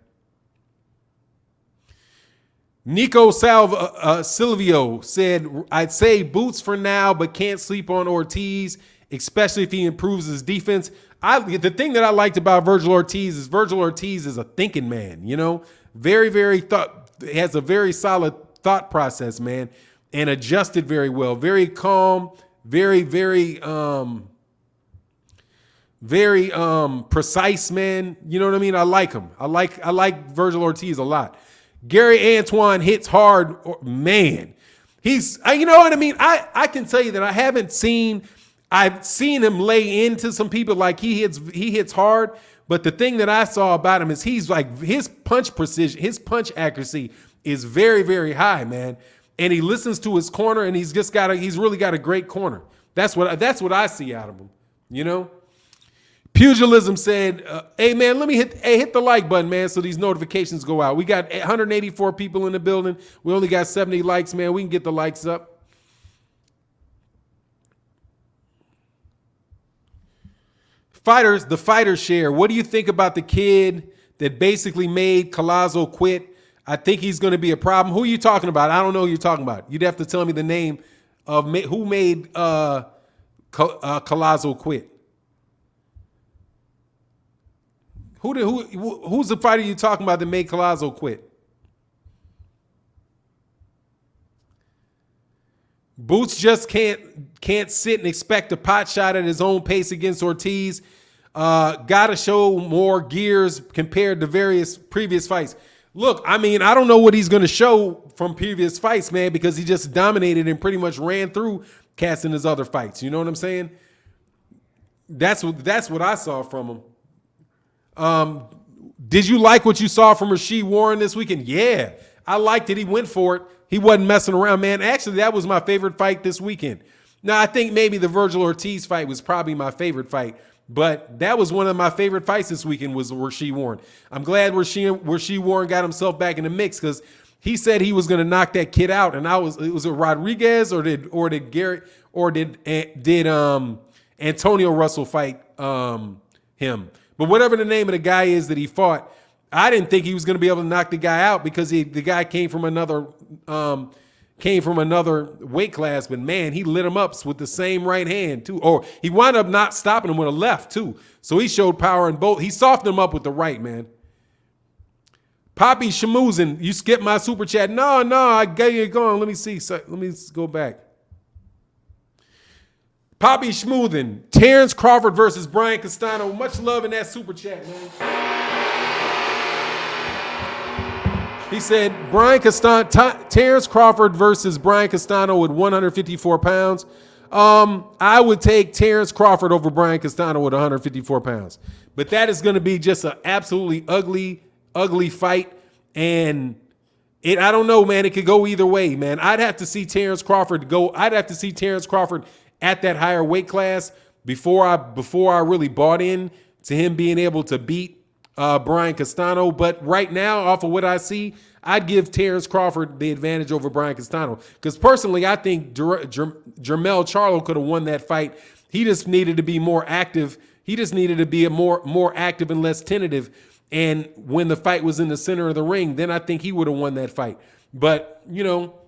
Nico Silvio said, I'd say Boots for now, but can't sleep on Ortiz, especially if he improves his defense. The thing that I liked about Virgil Ortiz is a thinking man, very, very has a very solid thought process, man, and adjusted very well, very calm, very, very, very precise, man. You know what I mean? I like him. I like Virgil Ortiz a lot. Gary Antoine hits hard, man. He's, you know what I mean? I can tell you that I've seen him lay into some people, like he hits hard. But the thing that I saw about him is he's like, his punch precision, his punch accuracy is very, very high, man. And he listens to his corner, and he's really got a great corner. That's what I see out of him, you know? Pugilism said, hey, man, let me hit the like button, man, so these notifications go out. We got 184 people in the building. We only got 70 likes, man. We can get the likes up. The fighter share. What do you think about the kid that basically made Collazo quit? I think he's going to be a problem. Who are you talking about? I don't know who you're talking about. You'd have to tell me the name of who made Collazo quit. Who's the fighter you talking about that made Collazo quit? Boots just can't sit and expect a pot shot at his own pace against Ortiz. Got to show more gears compared to various previous fights. Look, I mean, I don't know what he's going to show from previous fights, man, because he just dominated and pretty much ran through Cass in his other fights. You know what I'm saying? That's what I saw from him. Did you like what you saw from Rasheed Warren this weekend? Yeah, I liked it. He went for it. He wasn't messing around, man. Actually, that was my favorite fight this weekend. Now, I think maybe the Virgil Ortiz fight was probably my favorite fight, but that was one of my favorite fights this weekend was Rasheed Warren. I'm glad Rasheed Warren got himself back in the mix because he said he was going to knock that kid out, and it was Rodriguez or did Garrett or did Antonio Russell fight him? But whatever the name of the guy is that he fought, I didn't think he was going to be able to knock the guy out because the guy came from another weight class. But man, he lit him up with the same right hand too, or he wound up not stopping him with a left too. So he showed power in both. He softened him up with the right, man. Poppy Schmoozin, you skipped my super chat. No, I got you going. Let me see. Let me go back. Poppy Schmoothin, Terrence Crawford versus Brian Castano. Much love in that super chat, man. He said, Terrence Crawford versus Brian Castano with 154 pounds. I would take Terrence Crawford over Brian Castano with 154 pounds. But that is going to be just an absolutely ugly fight. And I don't know, man. It could go either way, man. I'd have to see Terrence Crawford at that higher weight class before I really bought in to him being able to beat Brian Castano. But right now, off of what I see, I'd give Terrence Crawford the advantage over Brian Castano. Because personally, I think Jermell Charlo could have won that fight. He just needed to be more active. He just needed to be more active and less tentative. And when the fight was in the center of the ring, then I think he would have won that fight. But, you know,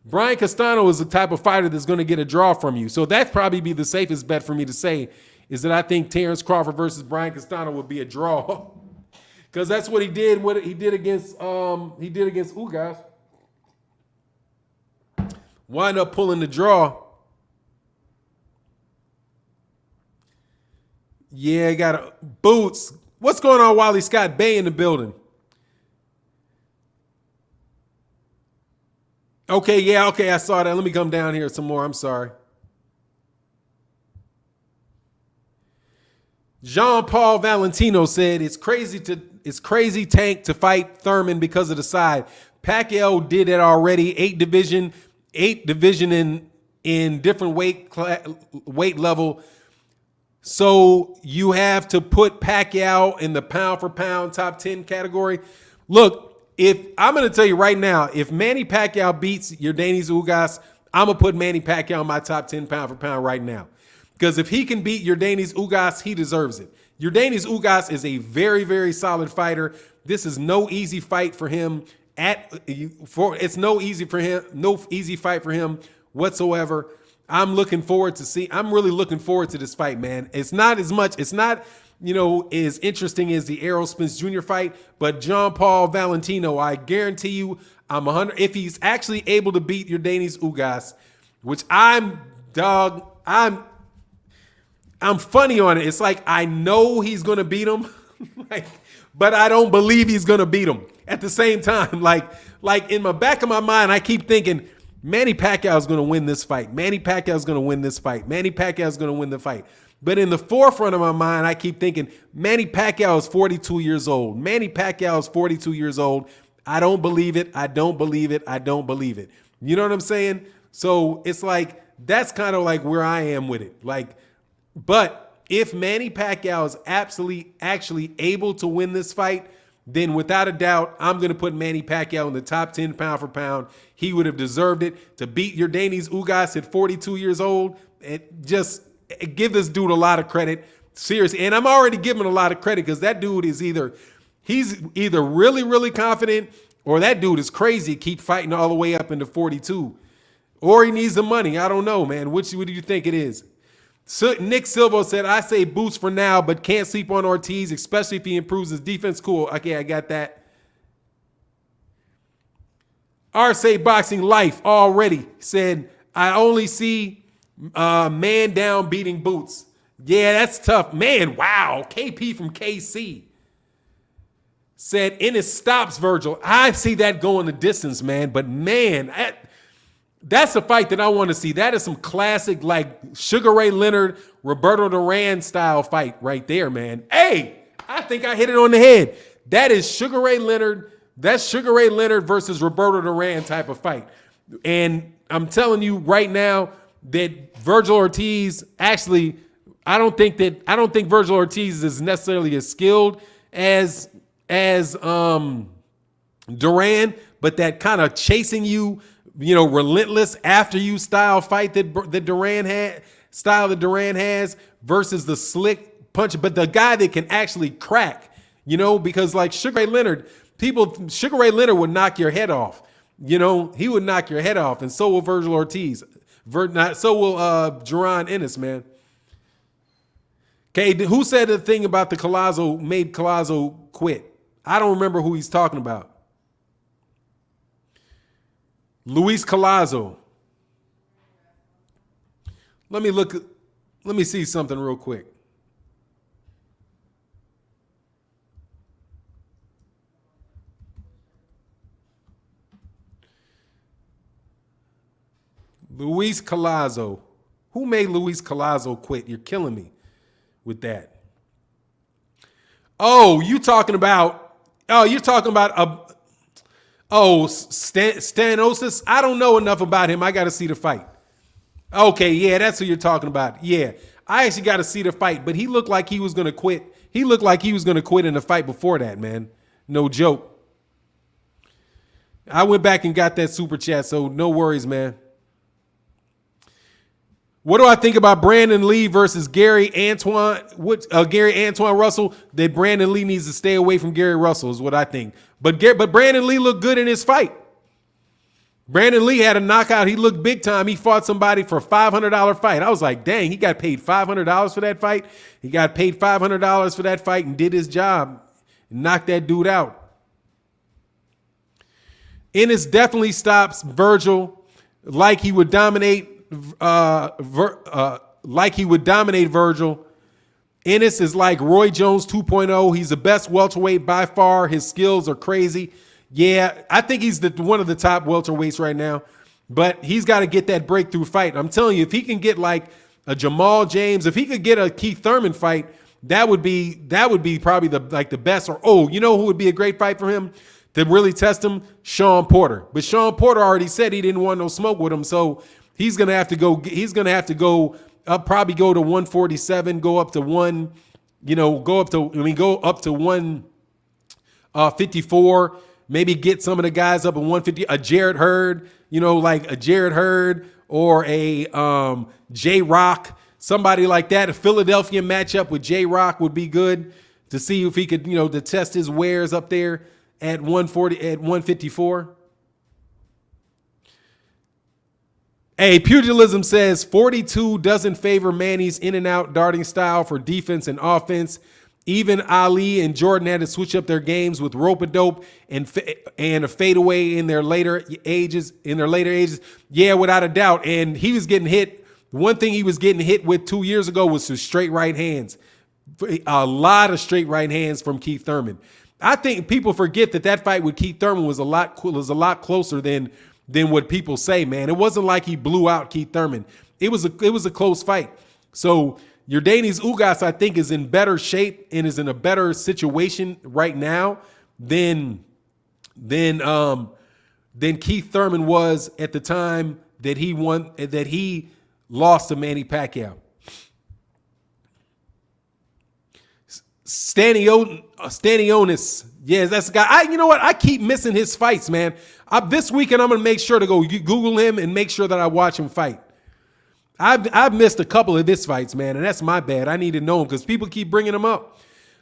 Brian Castano is the type of fighter that's going to get a draw from you. So that'd probably be the safest bet for me to say is that I think Terrence Crawford versus Brian Castano would be a draw. Because that's what he did. What he did against Ugas. Wind up pulling the draw. Yeah, got Boots. What's going on, Wally Scott Bay in the building? Okay, yeah, okay, I saw that. Let me come down here some more. I'm sorry. Jean-Paul Valentino said it's crazy Tank to fight Thurman because of the side. Pacquiao did it already. 8 division in different weight level. So you have to put Pacquiao in the pound for pound top 10 category. Look, I'm going to tell you right now, if Manny Pacquiao beats Yordenis Ugas, I'm going to put Manny Pacquiao in my top 10 pound for pound right now. Because if he can beat Yordenis Ugas, he deserves it. Yordenis Ugas is a very, very solid fighter. This is no easy fight for him. It's no easy fight for him whatsoever. I'm really looking forward to this fight, man. It's not, as interesting as the Errol Spence Jr. fight, but Jean-Paul Valentino, I guarantee you, if he's actually able to beat Yordenis Ugas, which I'm funny on it. It's like I know he's gonna beat him, but I don't believe he's gonna beat him at the same time. Like in my back of my mind, I keep thinking Manny Pacquiao is gonna win this fight. Manny Pacquiao is gonna win this fight. Manny Pacquiao is gonna win the fight. But in the forefront of my mind, I keep thinking Manny Pacquiao is 42 years old. Manny Pacquiao is 42 years old. I don't believe it. I don't believe it. I don't believe it. You know what I'm saying? So it's like that's kind of like where I am with it. Like, but if Manny Pacquiao is actually able to win this fight, then without a doubt, I'm going to put Manny Pacquiao in the top 10 pound for pound. He would have deserved it to beat Yordenis Ugas at 42 years old. Give this dude a lot of credit. Seriously. And I'm already giving a lot of credit because that dude is he's either really, really confident or that dude is crazy, keep fighting all the way up into 42. Or he needs the money. I don't know, man. What do you think it is? So Nick Silva said, I say Boots for now, but can't sleep on Ortiz, especially if he improves his defense. Cool. Okay, I got that. Arce Boxing Life already said, I only see man down beating Boots. Yeah, that's tough. Man, wow. KP from KC said Ennis stops Virgil. I see that going the distance, man. But man, that's a fight that I want to see. That is some classic, like Sugar Ray Leonard, Roberto Duran style fight right there, man. Hey, I think I hit it on the head. That is Sugar Ray Leonard. That's Sugar Ray Leonard versus Roberto Duran type of fight. And I'm telling you right now that Virgil Ortiz actually, I don't think Virgil Ortiz is necessarily as skilled as Duran, but that kind of chasing you, relentless after you style fight that Duran has versus the slick punch, but the guy that can actually crack, because like Sugar Ray Leonard would knock your head off. He would knock your head off, and so will Virgil Ortiz. So will Jaron Ennis, man. Okay, who said the thing about made Collazo quit? I don't remember who he's talking about. Luis Collazo. Let me see something real quick. Luis Collazo. Who made Luis Collazo quit? You're killing me with that. Oh, you're talking about Stanosis. I don't know enough about him. I got to see the fight. Okay, yeah, that's who you're talking about. Yeah, I actually got to see the fight, but he looked like he was going to quit. He looked like he was going to quit in the fight before that, man. No joke. I went back and got that super chat, so no worries, man. What do I think about Brandon Lee versus Gary Antoine Russell? That Brandon Lee needs to stay away from Gary Russell is what I think. But Brandon Lee looked good in his fight. Brandon Lee had a knockout. He looked big time. He fought somebody for a $500 fight. I was like, dang, he got paid $500 for that fight. He got paid $500 for that fight and did his job. Knocked that dude out. Ennis definitely stops Virgil like he would dominate Virgil. Ennis is like Roy Jones 2.0. He's the best welterweight by far. His skills are crazy. Yeah, I think he's one of the top welterweights right now, but he's got to get that breakthrough fight. I'm telling you, if he can get like a Jamal James, if he could get a Keith Thurman fight, that would be probably the best. Or who would be a great fight for him to really test him? Sean Porter. But Sean Porter already said he didn't want no smoke with him, so he's gonna have to go. He's gonna have to go up, probably go to 147, go up to 154. Maybe get some of the guys up at 150. A Jarrett Hurd, like a Jarrett Hurd or a J-Rock, somebody like that. A Philadelphia matchup with J-Rock would be good to see if he could, to test his wares up there at 154. Hey, Pugilism says 42 doesn't favor Manny's in and out darting style for defense and offense. Even Ali and Jordan had to switch up their games with rope-a-dope and a fadeaway in their later ages. Yeah, without a doubt. And he was getting hit The one thing he was getting hit with 2 years ago was some straight right hands. A lot of straight right hands from Keith Thurman. I think people forget that fight with Keith Thurman was a lot closer than what people say, man. It wasn't like he blew out Keith Thurman. It was a close fight. So Yordenis Ugas, I think, is in better shape and is in a better situation right now than Keith Thurman was at the time that he lost to Manny Pacquiao. Stanionis. Yes, that's the guy. You know what? I keep missing his fights, man. This weekend, I'm going to make sure to go Google him and make sure that I watch him fight. I've missed a couple of his fights, man, and that's my bad. I need to know him because people keep bringing him up.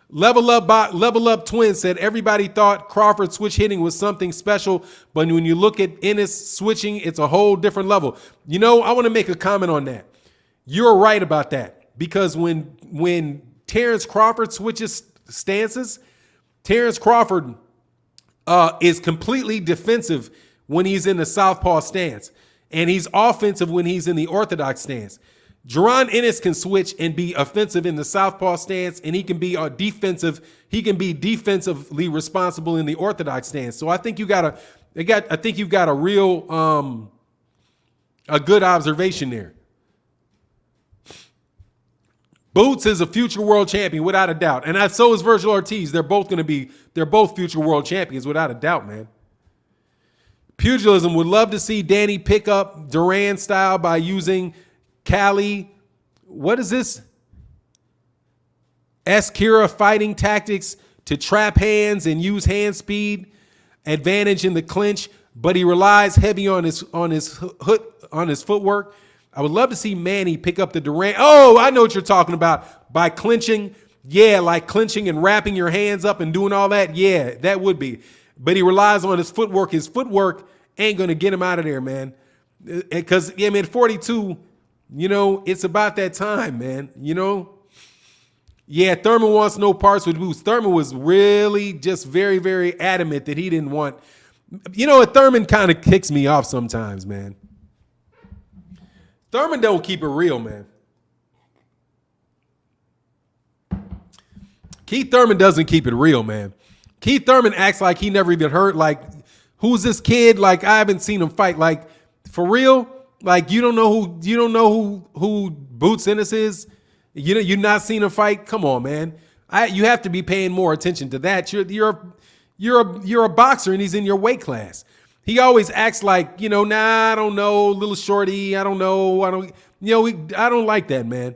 Level Up Twin said everybody thought Crawford switch hitting was something special, but when you look at Ennis switching, it's a whole different level. You know, I want to make a comment on that. You're right about that because when Terrence Crawford switches stances, Terrence Crawford is completely defensive when he's in the southpaw stance, and he's offensive when he's in the orthodox stance. Jaron Ennis can switch and be offensive in the southpaw stance, and he can be defensive. He can be defensively responsible in the orthodox stance. So I think you've got a real a good observation there. Boots is a future world champion without a doubt, and so is Virgil Ortiz. They're both future world champions without a doubt, man. Pugilism would love to see Danny pick up Duran style by using Cali. What is this? Eskira fighting tactics to trap hands and use hand speed advantage in the clinch, but he relies heavy on his footwork. I would love to see Manny pick up the Duran. Oh, I know what you're talking about. By clinching. Yeah, like clinching and wrapping your hands up and doing all that. Yeah, that would be. But he relies on his footwork. His footwork ain't going to get him out of there, man. Because, yeah, man, 42, you know, it's about that time, man. You know? Yeah, Thurman wants no parts with Boots. Thurman was really just very, very adamant that he didn't want. You know what? Thurman kind of kicks me off sometimes, man. Thurman don't keep it real, man. Keith Thurman doesn't keep it real, man. Keith Thurman acts like he never even heard, like, who's this kid? Like, I haven't seen him fight. Like, for real? Like, you don't know who Boots Ennis is? You've not seen him fight? Come on, man. You have to be paying more attention to that. You're a boxer and he's in your weight class. He always acts like, nah, I don't know, little shorty, I don't know, I don't like that, man.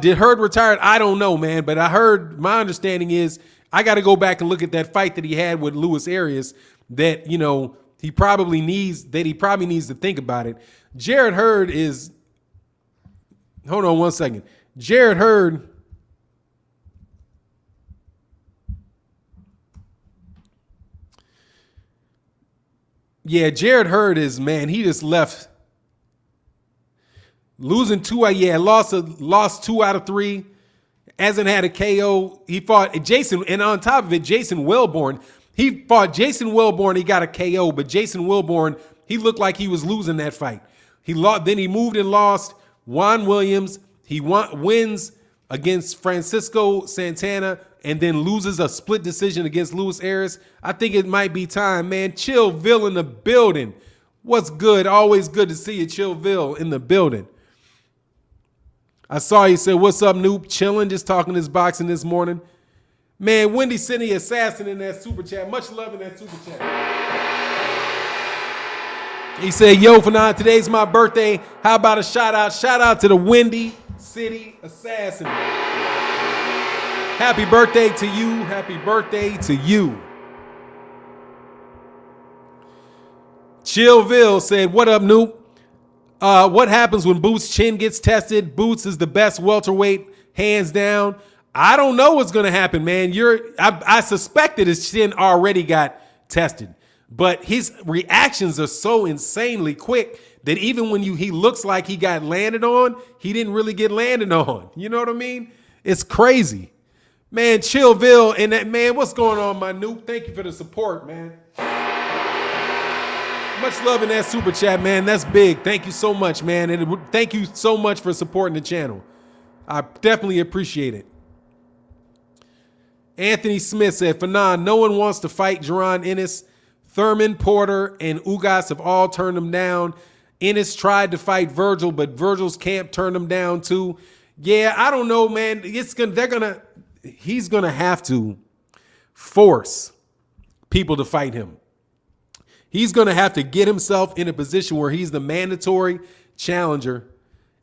Did Hurd retire? I don't know, man, but my understanding is I got to go back and look at that fight that he had with Luis Arias that, he probably needs to think about it. Jared Hurd is, hold on one second. Jared Hurd, yeah, Jared Hurd is, man, he just left. Losing lost 2 out of 3. Hasn't had a KO. He fought Jason, and on top of it, Jason Welborn. He fought Jason Welborn. He got a KO, but Jason Welborn, he looked like he was losing that fight. Then he moved and lost. Juan Williams, he wins against Francisco Santana, and then loses a split decision against Luis Arias. I think it might be time, man. Chillville in the building. What's good? Always good to see you, Chillville in the building. I saw you said, what's up, Noop? Chilling, just talking this boxing this morning. Man, Wendy City Assassin in that super chat. Much love in that super chat. He said, yo, Fannon, today's my birthday. How about a shout out? Shout out to the Wendy City Assassin. Happy birthday to you. Happy birthday to you. Chillville said, what up, Noop? What happens when Boots' chin gets tested? Boots is the best welterweight, hands down. I don't know what's going to happen, man. I suspect that his chin already got tested, but his reactions are so insanely quick that even when he looks like he got landed on, he didn't really get landed on. You know what I mean? It's crazy. Man, Chillville and that, man, what's going on, my Noop? Thank you for the support, man. Much love in that super chat, man. That's big. Thank you so much, man. And thank you so much for supporting the channel. I definitely appreciate it. Anthony Smith said, Fannon, no one wants to fight Jaron Ennis. Thurman, Porter, and Ugas have all turned him down. Ennis tried to fight Virgil, but Virgil's camp turned him down too. Yeah, I don't know, man. He's gonna have to force people to fight him. He's gonna have to get himself in a position where he's the mandatory challenger,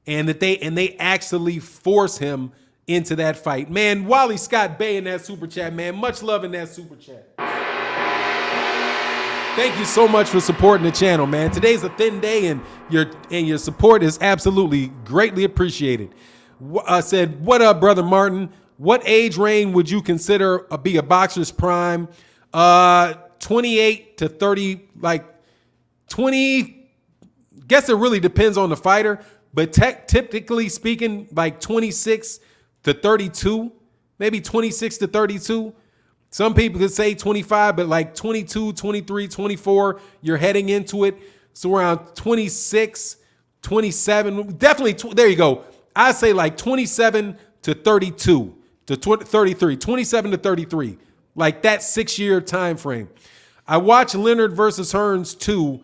and they actually force him into that fight. Man, Wally Scott Bay in that super chat, man. Much love in that super chat. Thank you so much for supporting the channel, man. Today's a thin day, and your support is absolutely greatly appreciated. I said, what up, Brother Martin? What age range would you consider be a boxer's prime? 28 to 30, like 20. Guess it really depends on the fighter, but typically speaking, like 26 to 32, maybe 26 to 32. Some people could say 25, but like 22, 23, 24, you're heading into it. So around 26, 27, definitely, there you go. I say like 27 to 32 to 33, 27 to 33, like that 6-year time frame. I watched Leonard versus Hearns too,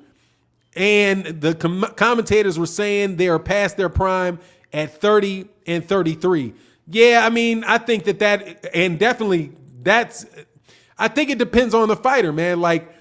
and the commentators were saying they are past their prime at 30 and 33. Yeah, I mean, I think and definitely I think it depends on the fighter, man. Like,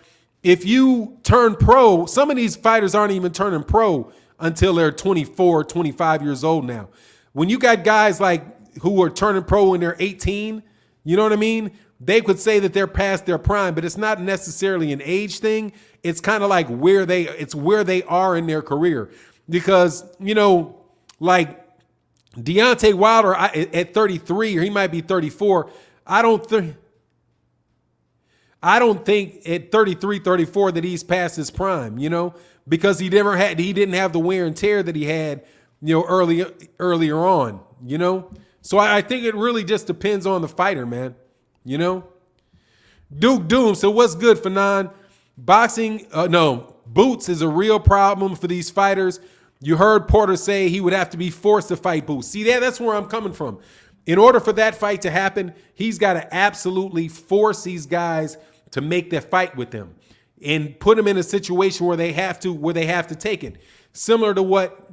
if you turn pro, some of these fighters aren't even turning pro until they're 24, 25 years old now. When you got guys like who are turning pro when they're 18, you know what I mean? They could say that they're past their prime, but it's not necessarily an age thing. It's kind of like where they are in their career. Because, you know, like Deontay Wilder at 33, or he might be 34, I don't think at 33, 34 that he's past his prime, you know, because he didn't have the wear and tear that he had, you know, earlier on, you know. So I think it really just depends on the fighter, man, you know. Duke Doom, so what's good, Fannon? Boxing, Boots is a real problem for these fighters. You heard Porter say he would have to be forced to fight Boots. See, that's where I'm coming from. In order for that fight to happen, he's got to absolutely force these guys to make that fight with them and put them in a situation where they have to take it. Similar to what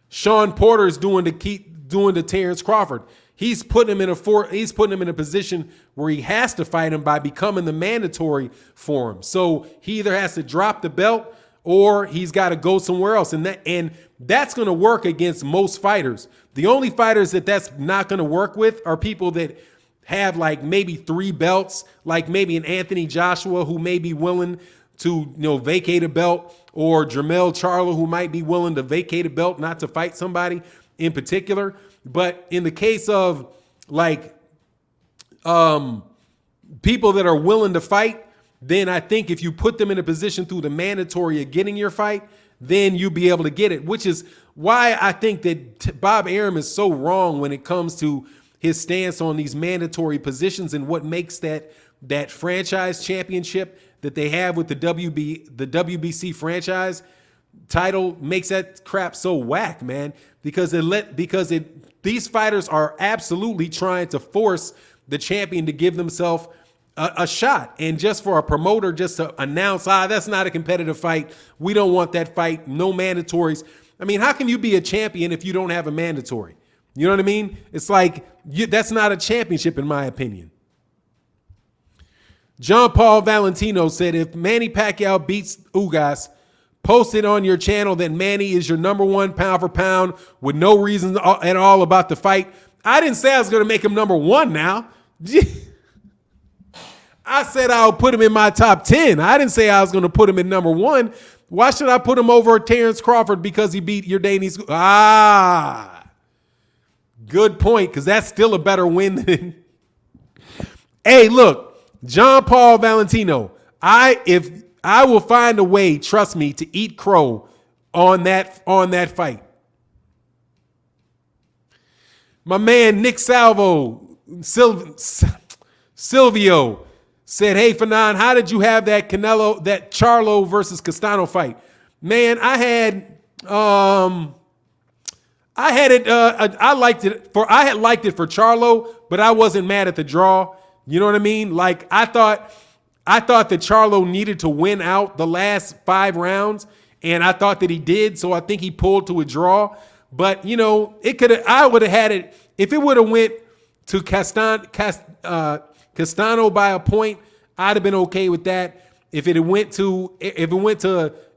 Sean Porter is doing to Terrence Crawford. He's putting him in a position where he has to fight him by becoming the mandatory for him. So he either has to drop the belt or he's got to go somewhere else. And that's going to work against most fighters. The only fighters that's not going to work with are people that have like maybe 3 belts, like maybe an Anthony Joshua who may be willing to, you know, vacate a belt, or Jermell Charlo who might be willing to vacate a belt, not to fight somebody in particular. But in the case of like people that are willing to fight, then I think if you put them in a position through the mandatory of getting your fight, then you'll be able to get it, which is why I think that Bob Arum is so wrong when it comes to his stance on these mandatory positions and what makes that franchise championship that they have with the WBC franchise title makes that crap so whack, man, because these fighters are absolutely trying to force the champion to give themselves a shot. And just for a promoter just to announce, that's not a competitive fight, we don't want that fight, no mandatories. I mean, how can you be a champion if you don't have a mandatory? You know what I mean? It's like, that's not a championship in my opinion. John Paul Valentino said, if Manny Pacquiao beats Ugas, post it on your channel that Manny is your #1 pound for pound with no reason at all about the fight. I didn't say I was going to make him #1 now. I said I'll put him in my top 10. I didn't say I was going to put him in #1. Why should I put him over Terrence Crawford because he beat Yordanis? Good point, because that's still a better win than... Hey, look, John Paul Valentino, I will find a way, trust me, to eat crow on that fight. My man Nick Silvio said, hey, Fannon, how did you have that Charlo versus Castano fight? Man, I had I liked it for Charlo, but I wasn't mad at the draw. You know what I mean? Like I thought that Charlo needed to win out the last 5 rounds, and I thought that he did, so I think he pulled to a draw. But you know, I would have had it if it would have went to Castano by a point. I'd have been okay with that. If it went to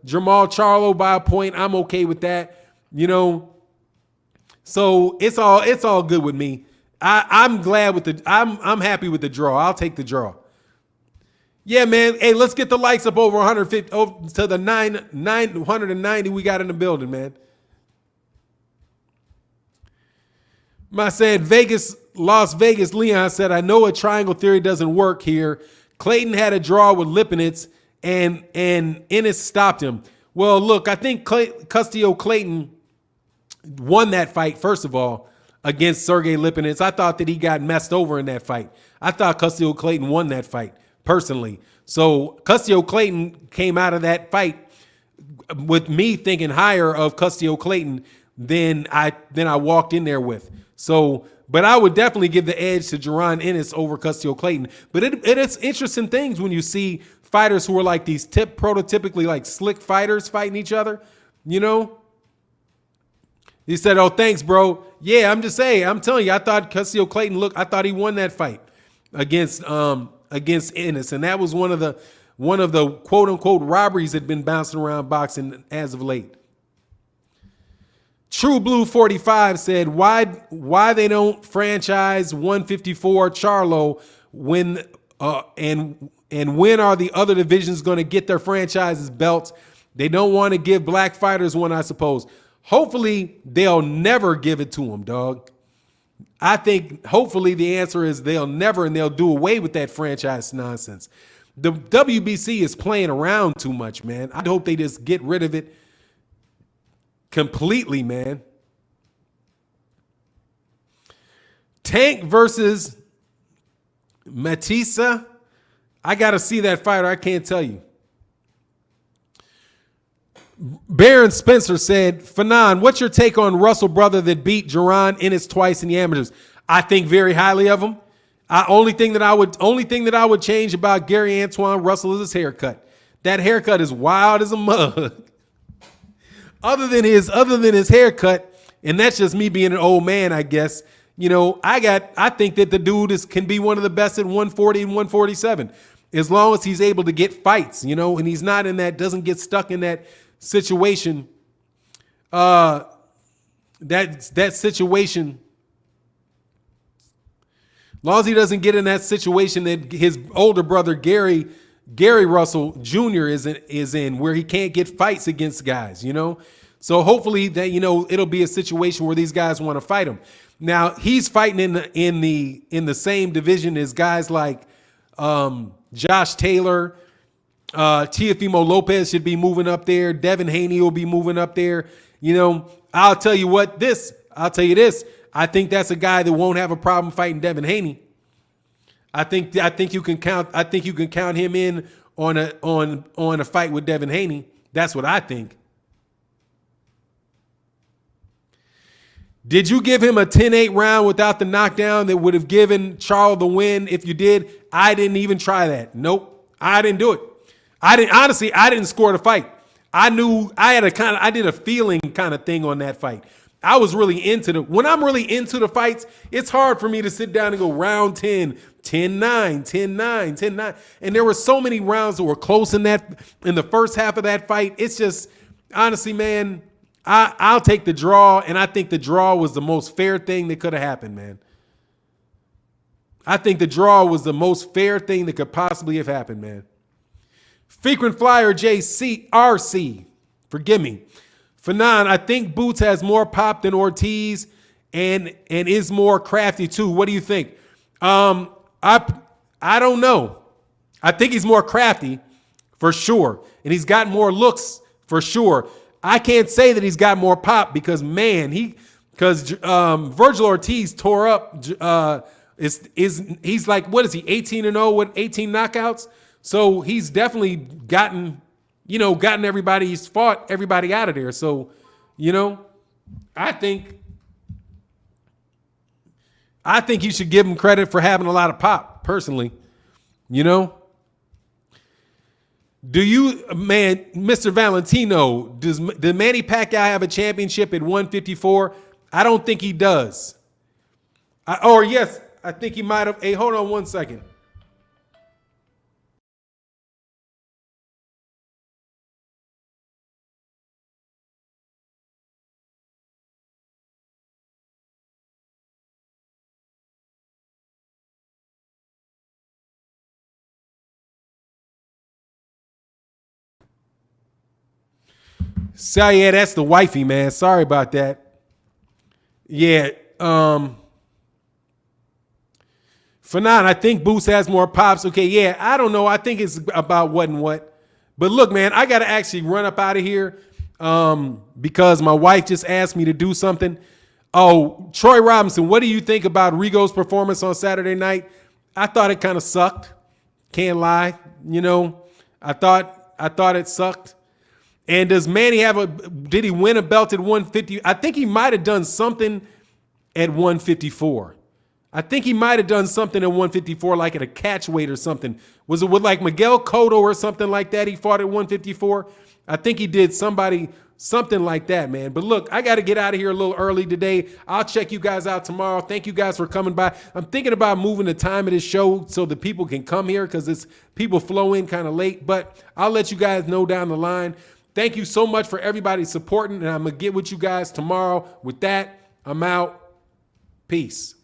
Jamal Charlo by a point, I'm okay with that. You know, so it's all good with me. I'm glad with I'm happy with the draw. I'll take the draw. Yeah, man. Hey, let's get the likes up over 150 to the 990 we got in the building, man. I said Las Vegas. Leon said, I know a triangle theory doesn't work here. Clayton had a draw with Lipinets and Ennis stopped him. Well, look, I think Custio Clayton won that fight, first of all, against Sergey Lipinets. I thought that he got messed over in that fight. I thought Custio Clayton won that fight, personally. So Custio Clayton came out of that fight with me thinking higher of Custio Clayton than I walked in there with. So, but I would definitely give the edge to Jaron Ennis over Custio Clayton. But it's interesting things when you see fighters who are like these prototypically like slick fighters fighting each other, you know? He said, oh, thanks, bro. Yeah, I'm just saying. I'm telling you, I thought Custio Clayton, I thought he won that fight against Ennis. And that was one of the quote unquote robberies that had been bouncing around boxing as of late. True Blue 45 said, why they don't franchise 154 Charlo when and when are the other divisions going to get their franchises belts? They don't want to give black fighters one, I suppose. Hopefully they'll never give it to them, dog. I think hopefully the answer is they'll never, and they'll do away with that franchise nonsense. The WBC is playing around too much, man. I hope they just get rid of it completely, man. Tank versus Matissa. I got to see that fighter. I can't tell you. Baron Spencer said, Fannon, what's your take on Russell brother that beat Jaron Ennis twice in the amateurs? I think very highly of him. Only thing that I would change about Gary Antoine Russell is his haircut. That haircut is wild as a mug. Other than his haircut, and that's just me being an old man, I guess. You know, I think that the dude can be one of the best at 140 and 147, as long as he's able to get fights, you know, and he's not doesn't get stuck in that situation. That situation. As long as he doesn't get in that situation that his older brother Gary Russell Jr. is in, where he can't get fights against guys, you know. So hopefully that, you know, it'll be a situation where these guys want to fight him. Now he's fighting in the same division as guys like Josh Taylor, Teofimo Lopez should be moving up there. Devin Haney will be moving up there. You know, I'll tell you this. I think that's a guy that won't have a problem fighting Devin Haney. I think you can count him in on a fight with Devin Haney. That's what I think. Did you give him a 10-8 round without the knockdown that would have given Charles the win? If you did, I didn't even try that. Nope, I didn't do it. I didn't score the fight. I knew I did a feeling kind of thing on that fight. I was really when I'm really into the fights, it's hard for me to sit down and go round 10, 10-9, 10-9, 10-9. And there were so many rounds that were close in the first half of that fight. It's just, honestly, man, I'll take the draw, and I think the draw was the most fair thing that could have happened, man. I think the draw was the most fair thing that could possibly have happened, man. Frequent Flyer JCRC, forgive me. Fannon, I think Boots has more pop than Ortiz and is more crafty too. What do you think? I don't know. I think he's more crafty for sure, and he's got more looks for sure. I can't say that he's got more pop because Virgil Ortiz tore up He's like, what is he, 18-0 with 18 knockouts? So he's definitely gotten everybody, he's fought everybody out of there. So, I think you should give him credit for having a lot of pop, personally. Do you, man, Mr. Valentino, did Manny Pacquiao have a championship at 154? I don't think he does. Yes, I think he might have. Hey, hold on one second. So yeah, that's the wifey, man. Sorry about that. Yeah. Fannon, I think Boost has more pops. Okay, yeah, I don't know. I think it's about what and what. But look, man, I got to actually run up out of here because my wife just asked me to do something. Oh, Troy Robinson, what do you think about Rigo's performance on Saturday night? I thought it kind of sucked. Can't lie. I thought it sucked. And does Manny did he win a belt at 150? I think he might have done something at 154. I think he might have done something at 154, like at a catch weight or something. Was it with like Miguel Cotto or something like that? He fought at 154. I think he did something like that, man. But look, I got to get out of here a little early today. I'll check you guys out tomorrow. Thank you guys for coming by. I'm thinking about moving the time of this show so that people can come here because people flow in kind of late. But I'll let you guys know down the line. Thank you so much for everybody supporting, and I'm going to get with you guys tomorrow. With that, I'm out. Peace.